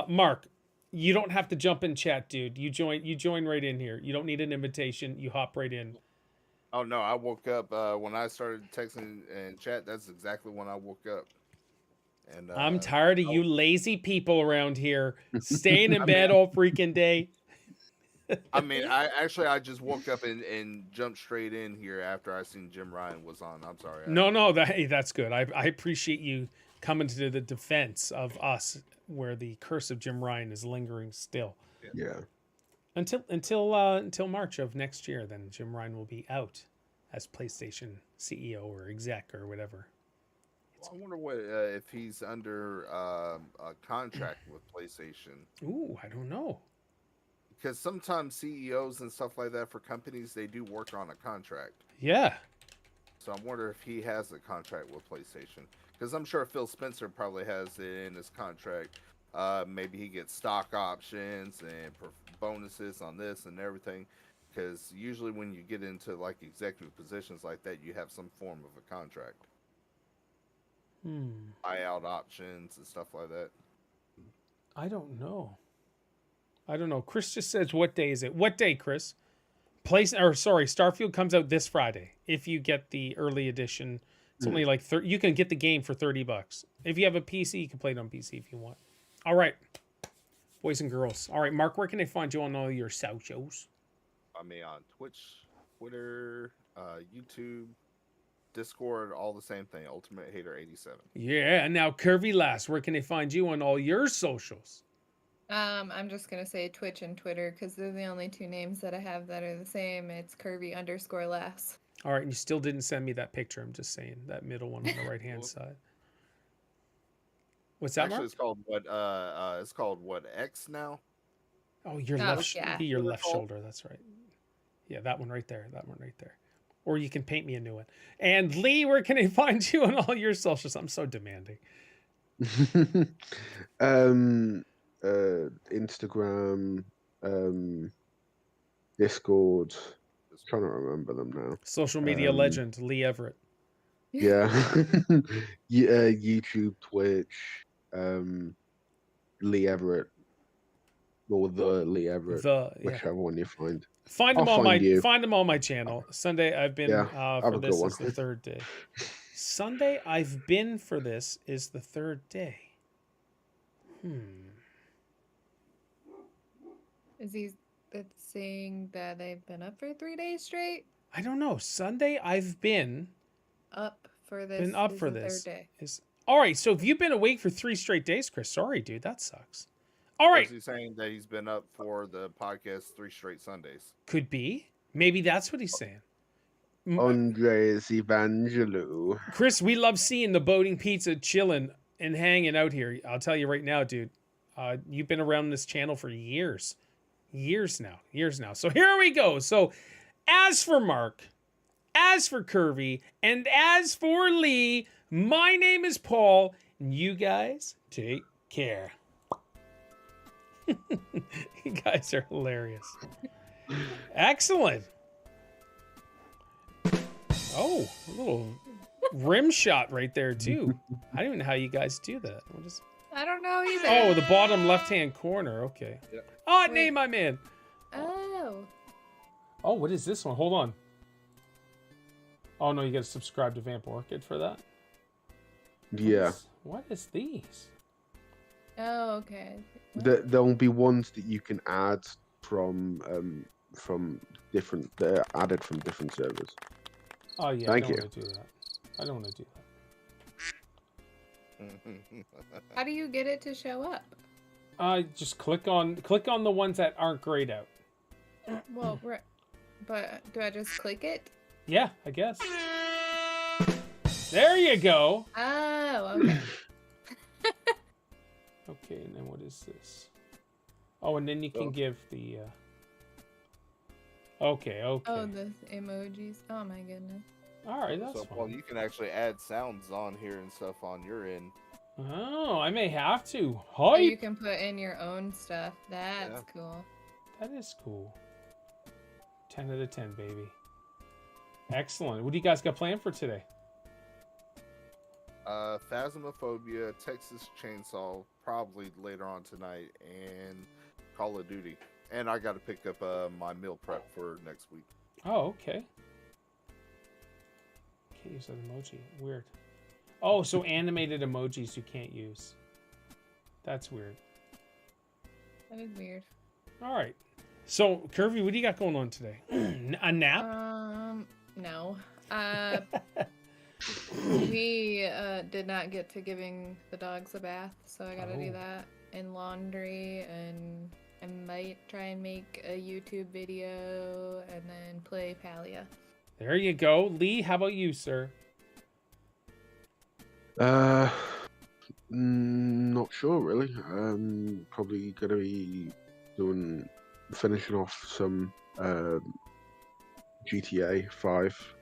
Mark. You don't have to jump in chat, dude. You join right in here. You don't need an invitation. You hop right in. Oh no, I woke up when I started texting and chat. That's exactly when I woke up. And I'm tired of you lazy people around here staying in bed all freaking day. I mean, I just woke up and jumped straight in here after I seen Jim Ryan was on. I'm sorry. No, that's good. I appreciate you coming to the defense of us, where the curse of Jim Ryan is lingering still. Yeah. Until March of next year, then Jim Ryan will be out as PlayStation CEO or exec or whatever. Well, I wonder what if he's under a contract with PlayStation. Ooh, I don't know. Because sometimes CEOs and stuff like that for companies, they do work on a contract. Yeah. So I wonder if he has a contract with PlayStation. Because I'm sure Phil Spencer probably has it in his contract. Maybe he gets stock options and bonuses on this and everything. Because usually when you get into like executive positions like that, you have some form of a contract. Buyout options and stuff like that. I don't know. Chris just says, what day is it? What day, Chris? Starfield comes out this Friday. If you get the early edition, it's only like you can get the game for $30. If you have a PC, you can play it on PC if you want. All right, boys and girls. All right, Mark, where can they find you on all your socials? Find me on Twitch, Twitter, YouTube, Discord, all the same thing. Ultimate Hater 87. Yeah, and now Curvy Lass, where can they find you on all your socials? I'm just gonna say Twitch and Twitter because they're the only two names that I have that are the same. It's Curvy_Lass. All right, and you still didn't send me that picture. I'm just saying that middle one on the right hand side. What's that? Actually, Mark? It's called what? X now. Oh, your left shoulder. That's right. Yeah, that one right there. Or you can paint me a new one. And Lee, where can I find you on all your socials? I'm so demanding. Instagram, Discord. Trying to remember them now. Social media legend Lee Everett. Yeah. YouTube, Twitch, Lee Everett, or the Lee Everett, whichever one you find. Find them on my channel. Sunday I've been for this is the third day. Sunday I've been for this is the third day. Is he saying that they've been up for 3 days straight? I don't know. Sunday I've been up for this. Been up for the this. Third day. All right. So if you've been awake for 3 straight days, Chris, sorry, dude, that sucks. All right. Is he saying that he's been up for the podcast 3 straight Sundays? Could be. Maybe that's what he's saying. Andres Evangelou. Chris, we love seeing the Boating Pizza chilling and hanging out here. I'll tell you right now, dude. You've been around this channel for years now. So here we go. So as for Mark, as for Curvy, and as for Lee, my name is Paul, and you guys take care. You guys are hilarious. Excellent. Oh, a little rim shot right there too. I don't even know how you guys do that. I don't know either. Oh, the bottom left-hand corner. Okay. Yep. Oh, name I'm in. Oh. Oh, what is this one? Hold on. Oh, no, you got to subscribe to Vamp Orchid for that? Yeah. What is these? Oh, okay. There'll be ones that you can add from from different that are added from different servers. Oh yeah, Thank I you. don't want to do that. I don't want to do that. How do you get it to show up? Just click on the ones that aren't grayed out. Well, but do I just click it? Yeah, I guess. There you go. Oh, okay. Okay, and then what is this? Oh, and then you can give the. Okay. Oh, the emojis. Oh my goodness. All right, that's So, fine. Paul, you can actually add sounds on here and stuff on your end. Oh, I may have to. So you Hype. can put in your own stuff. That's cool. That is cool. 10 out of 10, baby. Excellent. What do you guys got planned for today? Phasmophobia, Texas Chainsaw, probably later on tonight, and Call of Duty. And I got to pick up my meal prep for next week. Oh, okay. Can't use that emoji. Weird. Oh, so animated emojis you can't use. That's weird. That is weird. All right. So, Curvy, what do you got going on today? A nap? No. We did not get to giving the dogs a bath, so I gotta do that, and laundry, and I might try and make a YouTube video and then play Palia. There you go. Lee, how about you, sir? Not sure really. Probably gonna be finishing off some GTA 5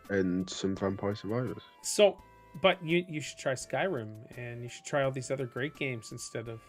and some Vampire Survivors. So, but you should try Skyrim, and you should try all these other great games instead of